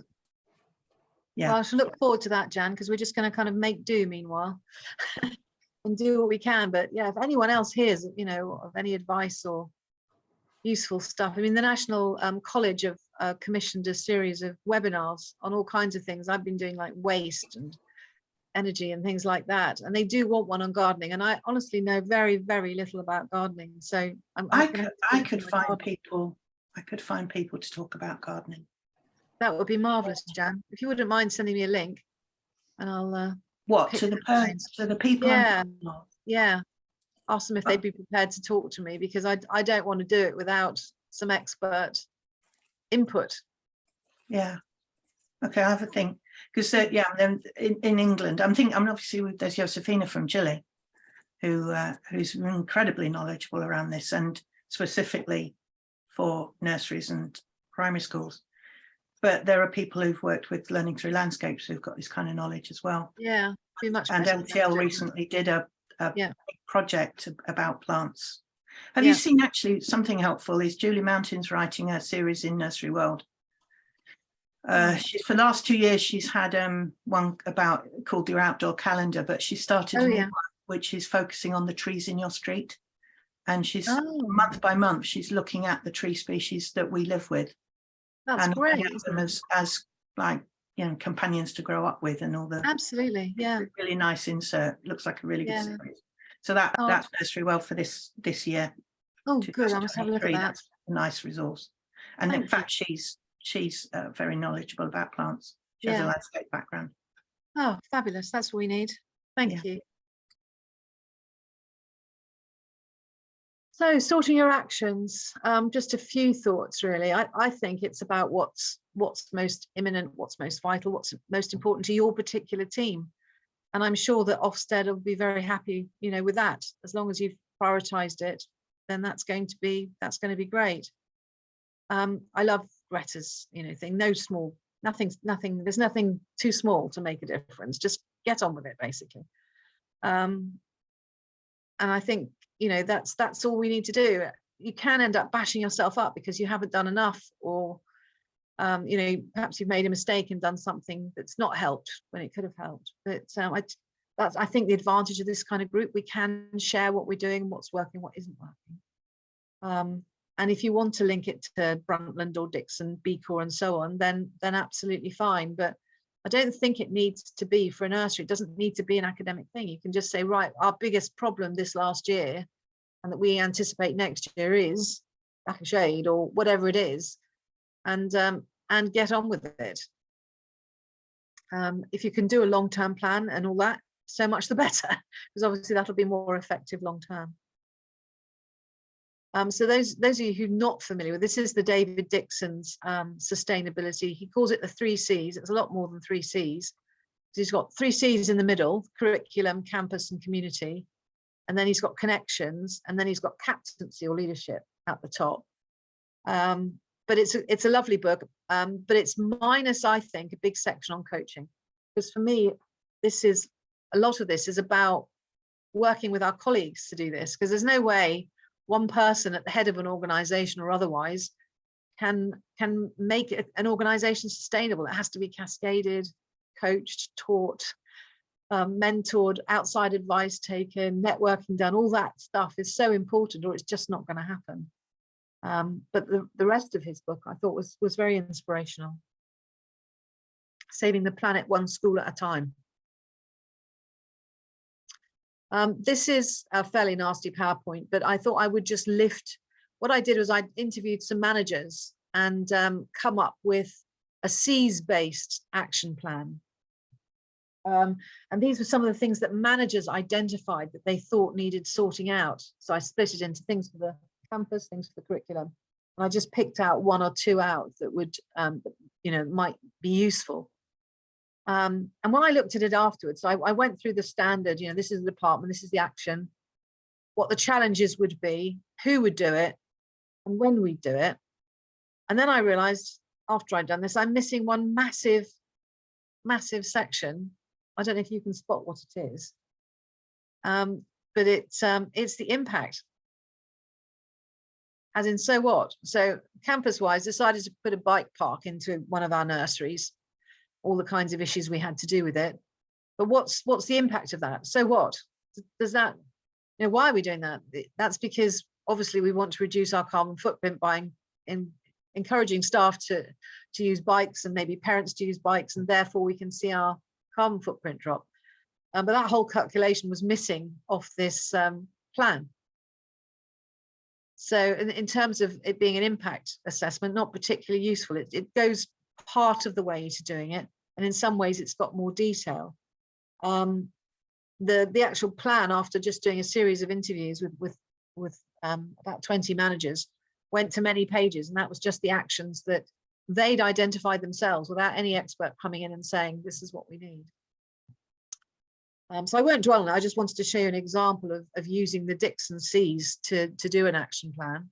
Well, I should look forward to that, Jan, because we're just going to kind of make do meanwhile and do what we can. But yeah, if anyone else hears, you know, of any advice or useful stuff, I mean, the National College have commissioned a series of webinars on all kinds of things. I've been doing like waste and energy and things like that, and they do want one on gardening, and I honestly know very, very little about gardening, so I could find people to talk about gardening. That would be marvelous, Jan, if you wouldn't mind sending me a link, and I'll to the people. Ask them if they'd be prepared to talk to me, because I don't want to do it without some expert input. Okay, I have a think, because then in England, I'm obviously there's Josefina from Chile, who's incredibly knowledgeable around this, and specifically for nurseries and primary schools. But there are people who've worked with Learning Through Landscapes who've got this kind of knowledge as well. Be much and better. LTL recently did a project about plants. Have you seen, actually something helpful is Julie Mountain's writing a series in Nursery World. For the last 2 years she's had one called Your Outdoor Calendar, but she started a new one which is focusing on the trees in your street, and she's month by month she's looking at the tree species that we live with. That's great. Them as like, you know, companions to grow up with, and all the really nice insert. Looks like a really good series. So that's Nursery World for this year. Oh, good. I must have a look at that. That's a nice resource, and in fact she's very knowledgeable about plants. She has a landscape background. Oh, fabulous. That's what we need. Thank you. So, sorting your actions, just a few thoughts really. I think it's about what's most imminent, what's most vital, what's most important to your particular team. And I'm sure that Ofsted will be very happy, you know, with that. As long as you've prioritized it, then that's going to be great. I love Greta's, you know, thing. No small, nothing. There's nothing too small to make a difference. Just get on with it, basically. And I think, you know, that's all we need to do. You can end up bashing yourself up because you haven't done enough, or you know, perhaps you've made a mistake and done something that's not helped when it could have helped. But I think the advantage of this kind of group, we can share what we're doing, what's working, what isn't working. And if you want to link it to Brundtland or Dixon, B Corps and so on, then absolutely fine. But I don't think it needs to be for a nursery. It doesn't need to be an academic thing. You can just say, right, our biggest problem this last year and that we anticipate next year is back a shade or whatever it is, and get on with it. If you can do a long-term plan and all that, so much the better, because obviously that'll be more effective long-term. So those of you who are not familiar with this, is the David Dixon's sustainability. He calls it the 3 C's. It's a lot more than 3 C's. He's got 3 C's in the middle: curriculum, campus, and community. And then he's got connections, and then he's got captaincy or leadership at the top. But it's a lovely book, but it's minus, I think, a big section on coaching, because for me, a lot of this is about working with our colleagues to do this, because there's no way one person at the head of an organization or otherwise can make an organization sustainable. It has to be cascaded, coached, taught, mentored, outside advice taken, networking done. All that stuff is so important, or it's just not going to happen. But the rest of his book I thought was very inspirational. Saving the planet one school at a time. This is a fairly nasty PowerPoint, but I thought I would just lift. What I did was I interviewed some managers and come up with a C's-based action plan. And these were some of the things that managers identified that they thought needed sorting out. So I split it into things for the campus, things for the curriculum, and I just picked out 1 or 2 out that would, you know, might be useful. And when I looked at it afterwards, I went through the standard, you know, this is the department, this is the action, what the challenges would be, who would do it, and when we'd do it. And then I realized after I'd done this, I'm missing one massive section. I don't know if you can spot what it is, but it's the impact. As in, so what? So campus-wise, decided to put a bike park into one of our nurseries, all the kinds of issues we had to do with it. But what's the impact of that? So what? Does that, you know, why are we doing that? That's because obviously we want to reduce our carbon footprint by encouraging staff to use bikes, and maybe parents to use bikes, and therefore we can see our carbon footprint drop. But that whole calculation was missing off this plan. So in terms of it being an impact assessment, not particularly useful. It goes part of the way to doing it, and in some ways it's got more detail. The actual plan, after just doing a series of interviews with about 20 managers, went to many pages, and that was just the actions that they'd identified themselves without any expert coming in and saying, this is what we need. So I won't dwell on it. I just wanted to show you an example of using the Dixon C's to do an action plan.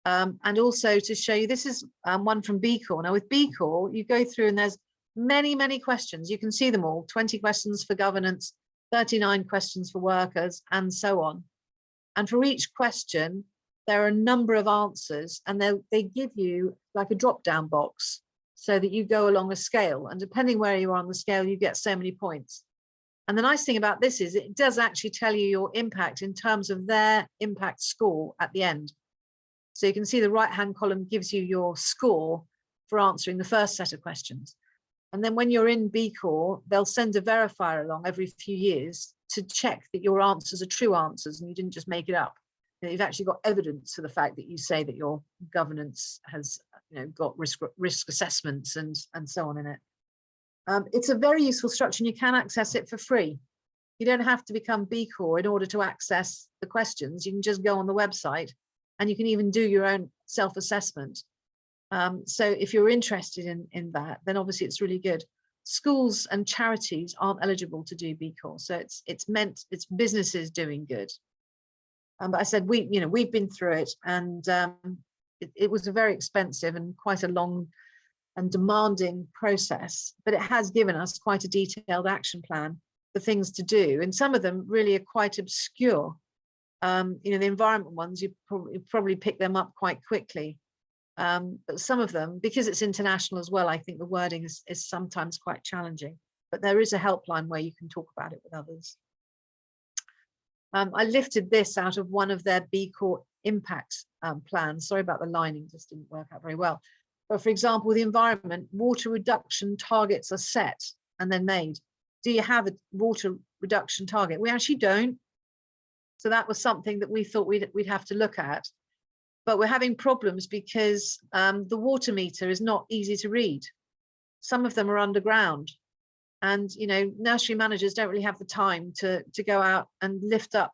And also to show you, this is one from B Corps. Now with B Corps, you go through and there's many questions. You can see them all: 20 questions for governance, 39 questions for workers, and so on. And for each question, there are a number of answers, and they give you like a drop-down box so that you go along a scale. And depending where you are on the scale, you get so many points. And the nice thing about this is it does actually tell you your impact in terms of their impact score at the end. So you can see the right-hand column gives you your score for answering the first set of questions. And then when you're in B Corps, they'll send a verifier along every few years to check that your answers are true answers and you didn't just make it up. That you've actually got evidence for the fact that you say that your governance has, you know, got risk assessments and so on in it. It's a very useful structure, and you can access it for free. You don't have to become B Corps in order to access the questions. You can just go on the website, and you can even do your own self-assessment. So if you're interested in that, then obviously it's really good. schools and charities aren't eligible to do B Corp. So it's businesses doing good. But I said, we've been through it, and it was a very expensive and quite a long and demanding process, but it has given us quite a detailed action plan for things to do. And some of them really are quite obscure. The environment ones, you probably pick them up quite quickly. But some of them, because it's international as well, I think the wording is sometimes quite challenging, but there is a helpline where you can talk about it with others. I lifted this out of one of their B Corp impact plans. Sorry about the lining, just didn't work out very well. But for example, the environment, water reduction targets are set and then made. Do you have a water reduction target? We actually don't. So that was something that we thought we'd have to look at. But we're having problems because the water meter is not easy to read. Some of them are underground. And, nursery managers don't really have the time to go out and lift up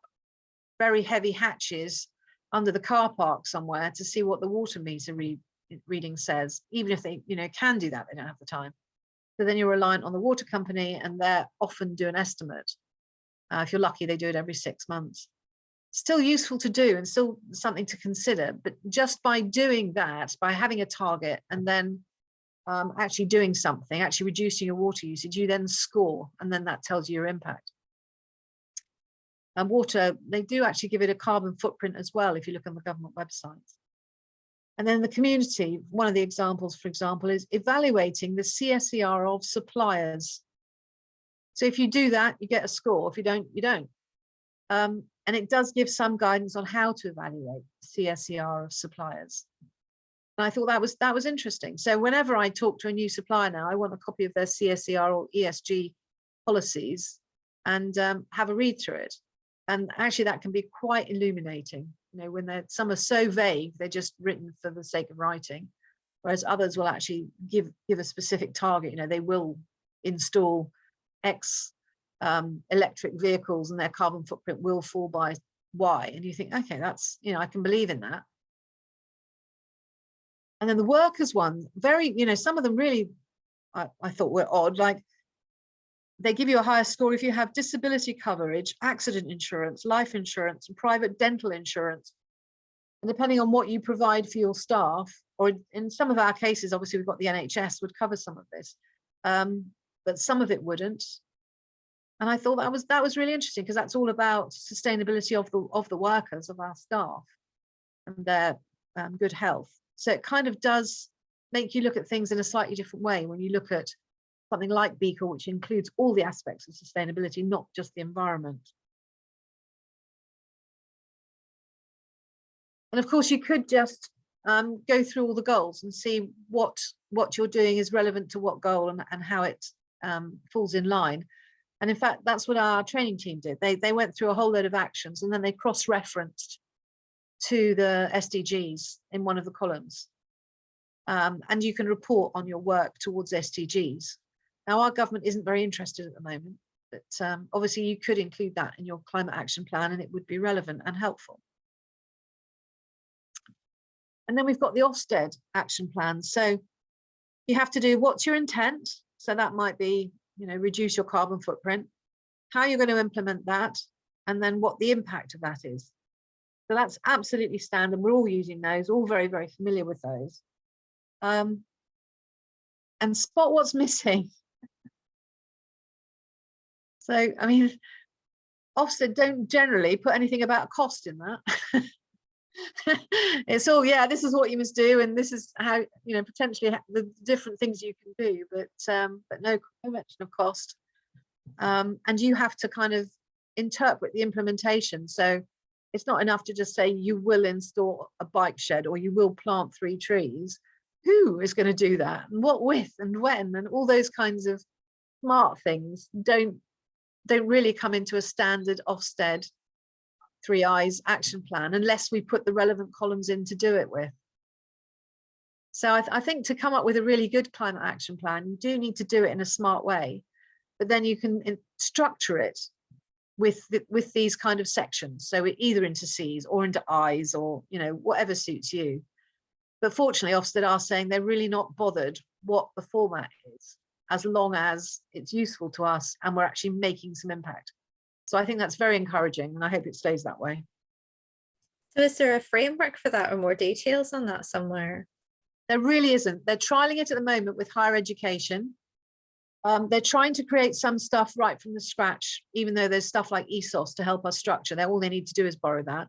very heavy hatches under the car park somewhere to see what the water meter reading says. Even if they, can do that, they don't have the time. So then you're reliant on the water company, and they often do an estimate. If you're lucky, they do it every 6 months. Still useful to do and still something to consider. But just by doing that, by having a target and then actually doing something, actually reducing your water usage, you then score, and then that tells you your impact. And water, they do actually give it a carbon footprint as well, if you look on the government websites. And then the community, one of the examples, for example, is evaluating the CSER of suppliers. So if you do that, you get a score. If you don't, you don't. And it does give some guidance on how to evaluate CSER of suppliers. And I thought that was interesting. So whenever I talk to a new supplier now, I want a copy of their CSER or ESG policies and have a read through it. And actually that can be quite illuminating, when some are so vague, they're just written for the sake of writing, whereas others will actually give a specific target. They will install X electric vehicles and their carbon footprint will fall by Y. And you think, okay, that's, I can believe in that. And then the workers one, very, some of them really, I thought were odd, like they give you a higher score if you have disability coverage, accident insurance, life insurance, and private dental insurance. And depending on what you provide for your staff, or in some of our cases, obviously we've got the NHS would cover some of this, but some of it wouldn't. And I thought that was really interesting, because that's all about sustainability of the workers, of our staff, and their good health. So it kind of does make you look at things in a slightly different way when you look at something like B Corp, which includes all the aspects of sustainability, not just the environment. And of course, you could just go through all the goals and see what you're doing is relevant to what goal and how it falls in line. And in fact, that's what our training team did. They went through a whole load of actions, and then they cross-referenced to the SDGs in one of the columns. And you can report on your work towards SDGs. Now, our government isn't very interested at the moment, but obviously you could include that in your climate action plan, and it would be relevant and helpful. And then we've got the Ofsted action plan. So you have to do, what's your intent? So that might be, reduce your carbon footprint, how you're going to implement that, and then what the impact of that is. So that's absolutely standard. We're all using those, all very, very familiar with those. And spot what's missing. So, I mean, Ofsted don't generally put anything about cost in that. It's all, yeah, this is what you must do, and this is how, potentially the different things you can do, but no mention of cost. And you have to kind of interpret the implementation. So it's not enough to just say you will install a bike shed or you will plant 3 trees. Who is going to do that, and what with, and when, and all those kinds of smart things don't really come into a standard Ofsted 3 Eyes action plan unless we put the relevant columns in to do it with. So I think to come up with a really good climate action plan, you do need to do it in a smart way, but then you can structure it with these kind of sections. So either into C's or into I's, or whatever suits you. But fortunately, Ofsted are saying they're really not bothered what the format is. as long as it's useful to us and we're actually making some impact. So I think that's very encouraging, and I hope it stays that way. So is there a framework for that or more details on that somewhere? There really isn't. They're trialing it at the moment with higher education. They're trying to create some stuff right from the scratch, even though there's stuff like ESOS to help us structure. All they need to do is borrow that.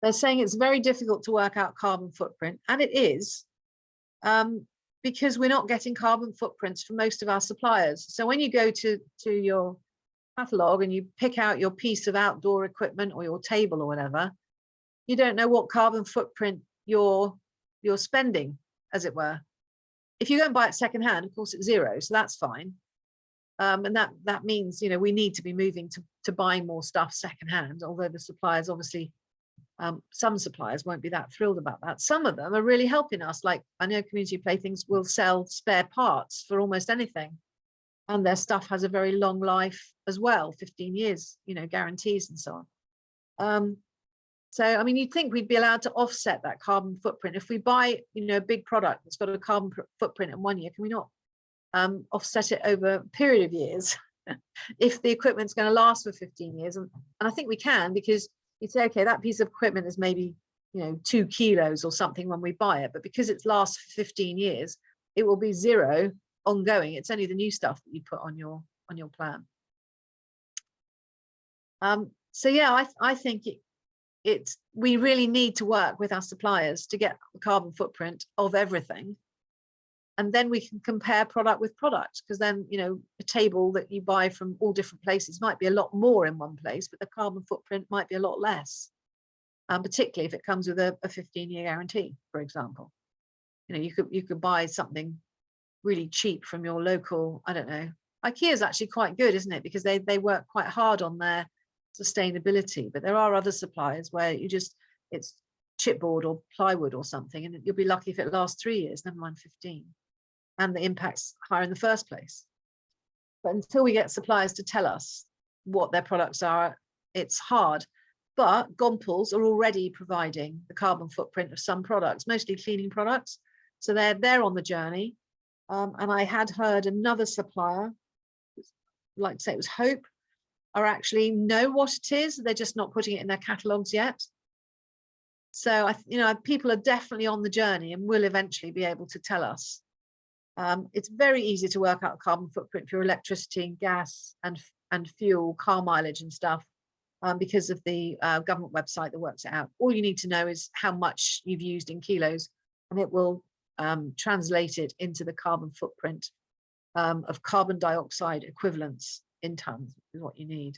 They're saying it's very difficult to work out carbon footprint, and it is, because we're not getting carbon footprints from most of our suppliers. So when you go to your catalogue and you pick out your piece of outdoor equipment or your table or whatever, you don't know what carbon footprint you're spending, as it were. If you go and buy it secondhand, of course it's zero, so that's fine. And that means, you know, we need to be moving to buying more stuff secondhand, although the suppliers obviously, some suppliers won't be that thrilled about that. Some of them are really helping us. Like I know Community Playthings will sell spare parts for almost anything, and their stuff has a very long life as well, 15 years, you know, guarantees and so on. So, I mean, you'd think we'd be allowed to offset that carbon footprint. If we buy, you know, a big product that's got a carbon footprint in 1 year, can we not offset it over a period of years if the equipment's going to last for 15 years? And I think we can, because you'd say, okay, that piece of equipment is maybe, you know, 2 kilos or something when we buy it, but because it lasts for 15 years, it will be zero ongoing. It's only the new stuff that you put on your plan. So yeah, I think we really need to work with our suppliers to get the carbon footprint of everything, and then we can compare product with product, because then, you know, a table that you buy from all different places might be a lot more in one place, but the carbon footprint might be a lot less, particularly if it comes with a 15-year guarantee, for example. You know, you could buy something really cheap from your local, I don't know, IKEA is actually quite good, isn't it, because they work quite hard on their sustainability, but there are other suppliers where it's chipboard or plywood or something, and you'll be lucky if it lasts 3 years, never mind 15, and the impact's higher in the first place. But until we get suppliers to tell us what their products are, it's hard. But Gompels are already providing the carbon footprint of some products, mostly cleaning products, so they're on the journey. And I had heard another supplier, like to say it was Hope, are actually know what it is. They're just not putting it in their catalogues yet. So, you know, people are definitely on the journey and will eventually be able to tell us. It's very easy to work out carbon footprint for your electricity and gas and fuel, car mileage and stuff, because of the government website that works it out. All you need to know is how much you've used in kilos, and it will translate it into the carbon footprint of carbon dioxide equivalents in tons, is what you need.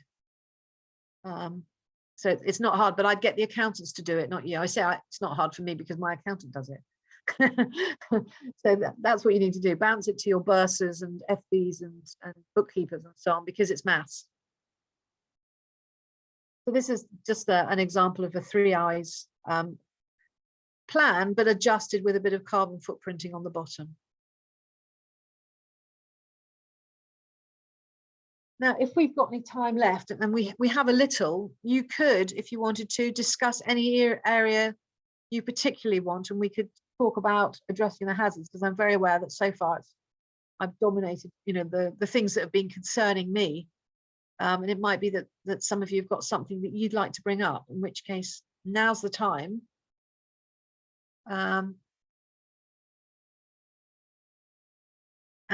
So it's not hard, but I'd get the accountants to do it, not you. I say it's not hard for me because my accountant does it. So that's what you need to do. Bounce it to your bursars and FBs and bookkeepers and so on, because it's maths. So this is just an example of a 3 eyes plan, but adjusted with a bit of carbon footprinting on the bottom. Now, if we've got any time left, and we have a little, you could, if you wanted to, discuss any area you particularly want, and we could talk about addressing the hazards, because I'm very aware that so far I've dominated, you know, the things that have been concerning me. And it might be that some of you have got something that you'd like to bring up, in which case now's the time.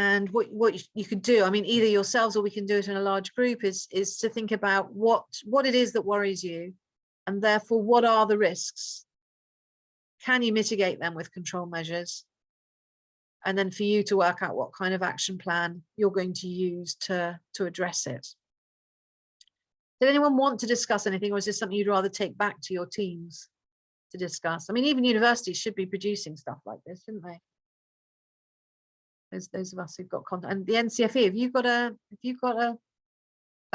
And what you could do, I mean, either yourselves or we can do it in a large group, is to think about what it is that worries you, and therefore what are the risks? Can you mitigate them with control measures? And then for you to work out what kind of action plan you're going to use to address it. Did anyone want to discuss anything, or is this something you'd rather take back to your teams to discuss? I mean, even universities should be producing stuff like this, shouldn't they? Those of us who've got content. And the NCFE, have you got a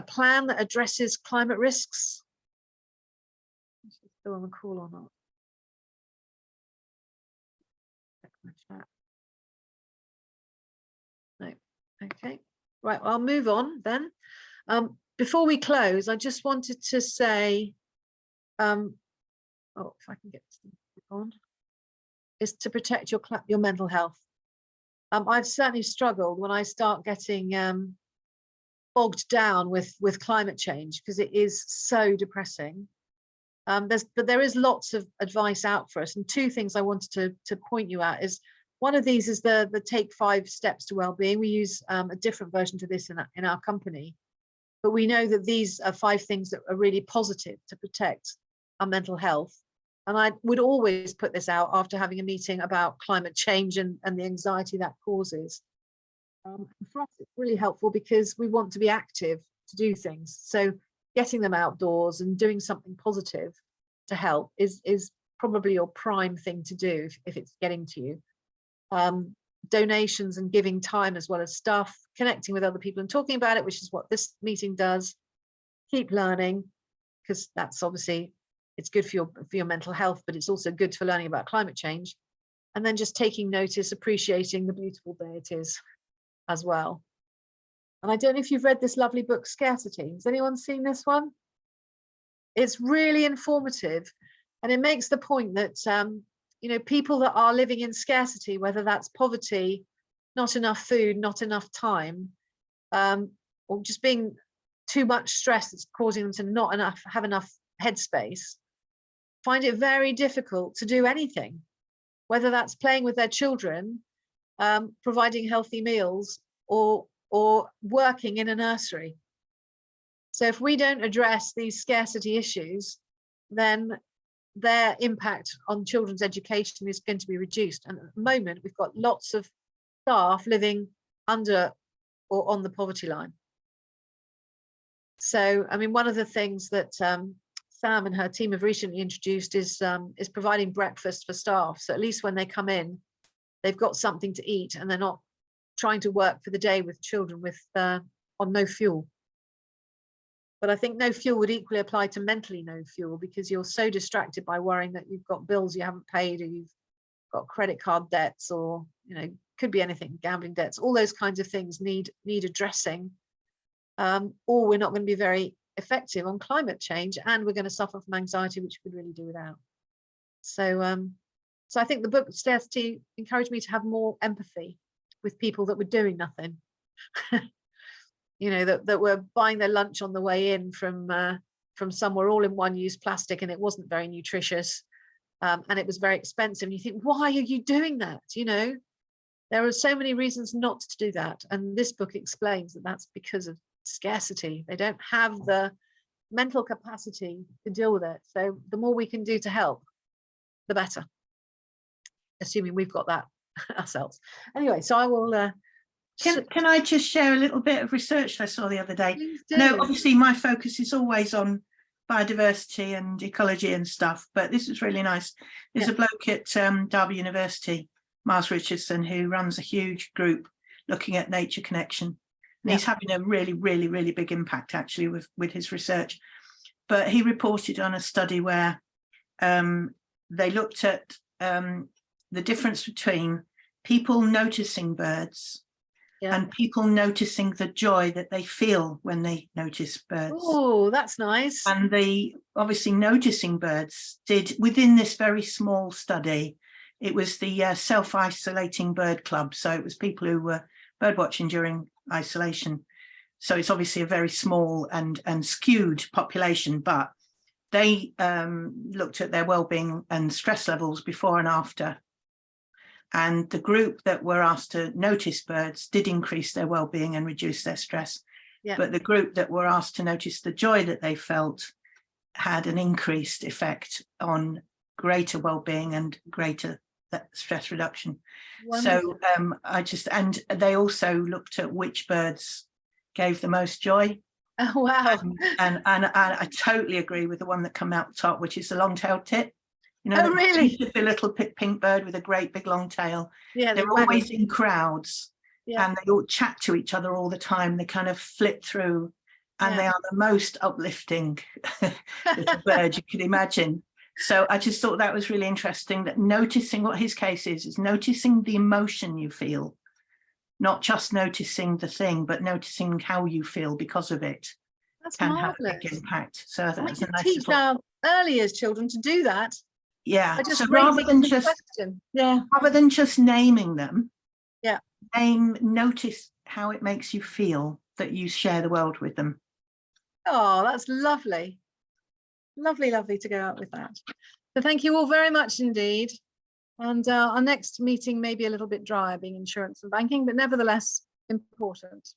plan that addresses climate risks? Is she still on the call or not? No. Okay. Right. Well, I'll move on then. Before we close, I just wanted to say, oh, if I can get this on, is to protect your mental health. I've certainly struggled when I start getting bogged down with climate change, because it is so depressing. But there is lots of advice out for us, and two things I wanted to point you at is, one of these is the Take 5 Steps to Wellbeing. We use a different version to this in our company, but we know that these are 5 things that are really positive to protect our mental health. And I would always put this out after having a meeting about climate change and the anxiety that causes. For us, it's really helpful because we want to be active to do things. So getting them outdoors and doing something positive to help is probably your prime thing to do if it's getting to you. Donations and giving time as well as stuff, connecting with other people and talking about it, which is what this meeting does. Keep learning, because that's obviously, it's good for your mental health, but it's also good for learning about climate change. And then just taking notice, appreciating the beautiful day it is as well. And I don't know if you've read this lovely book, Scarcity. Has anyone seen this one? It's really informative, and it makes the point that people that are living in scarcity, whether that's poverty, not enough food, not enough time, or just being too much stress that's causing them to not have enough headspace, find it very difficult to do anything, whether that's playing with their children, providing healthy meals, or working in a nursery. So if we don't address these scarcity issues, then their impact on children's education is going to be reduced. And at the moment, we've got lots of staff living under or on the poverty line. So, I mean, one of the things that Sam and her team have recently introduced is providing breakfast for staff. So at least when they come in, they've got something to eat and they're not trying to work for the day with children on no fuel. But I think no fuel would equally apply to mentally no fuel, because you're so distracted by worrying that you've got bills you haven't paid, or you've got credit card debts, or could be anything, gambling debts. All those kinds of things need addressing, or we're not going to be very effective on climate change, and we're going to suffer from anxiety, which we could really do without. So I think the book Scarcity encouraged me to have more empathy with people that were doing nothing. That were buying their lunch on the way in from somewhere, all in one-use plastic, and it wasn't very nutritious, and it was very expensive. And you think, why are you doing that? There are so many reasons not to do that, and this book explains that that's because of scarcity. They don't have the mental capacity to deal with it. So the more we can do to help, the better, assuming we've got that ourselves. Anyway, so I will. Can I just share a little bit of research I saw the other day? No, obviously my focus is always on biodiversity and ecology and stuff, but this is really nice. There's a bloke at Derby University, Miles Richardson, who runs a huge group looking at nature connection. And he's having a really, really, really big impact actually with his research. But he reported on a study where they looked at the difference between people noticing birds and people noticing the joy that they feel when they notice birds. Oh, that's nice. And the obviously noticing birds did, within this very small study, it was the self-isolating bird club. So it was people who were bird watching during isolation. So it's obviously a very small and skewed population, but they looked at their well-being and stress levels before and after. And the group that were asked to notice birds did increase their well-being and reduce their stress. Yeah. But the group that were asked to notice the joy that they felt had an increased effect on greater well-being and greater stress reduction. Wonderful. So and they also looked at which birds gave the most joy. Oh, wow. And I totally agree with the one that come out the top, which is the long-tailed tit. Oh, really? The little pink bird with a great big long tail. Yeah, they're always in crowds, and they all chat to each other all the time. They kind of flip through, and they are the most uplifting little bird you could imagine. So I just thought that was really interesting, that noticing what his case is noticing the emotion you feel, not just noticing the thing, but noticing how you feel because of it. That's can marvelous. have a big impact. So I think that's a nice teach our early as children to do that. Yeah, so rather than just naming them, name, notice how it makes you feel that you share the world with them. Oh, that's lovely. Lovely, lovely to go out with that. So thank you all very much indeed. And our next meeting may be a little bit drier, being insurance and banking, but nevertheless important.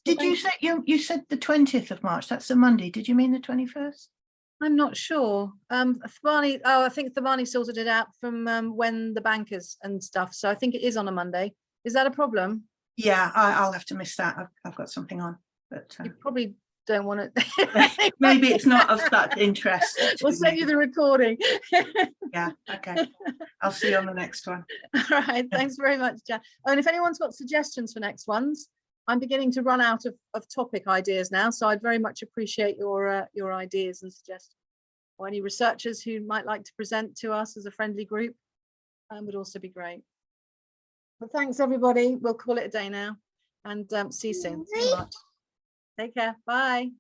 Did you say you said the 20th of March? That's a Monday. Did you mean the 21st? I'm not sure. Thabani, oh, I think Thabani sorted it out from when the bankers and stuff. So I think it is on a Monday. Is that a problem? Yeah, I'll have to miss that. I've got something on, but You probably don't want it. maybe it's not of that interest. We'll send you the recording. Yeah, okay. I'll see you on the next one. All right, thanks very much, Jan. Oh, and if anyone's got suggestions for next ones, I'm beginning to run out of topic ideas now, so I'd very much appreciate your ideas and suggestions. Or any researchers who might like to present to us as a friendly group would also be great. But thanks everybody. We'll call it a day now and see you soon. See you much. Take care. Bye.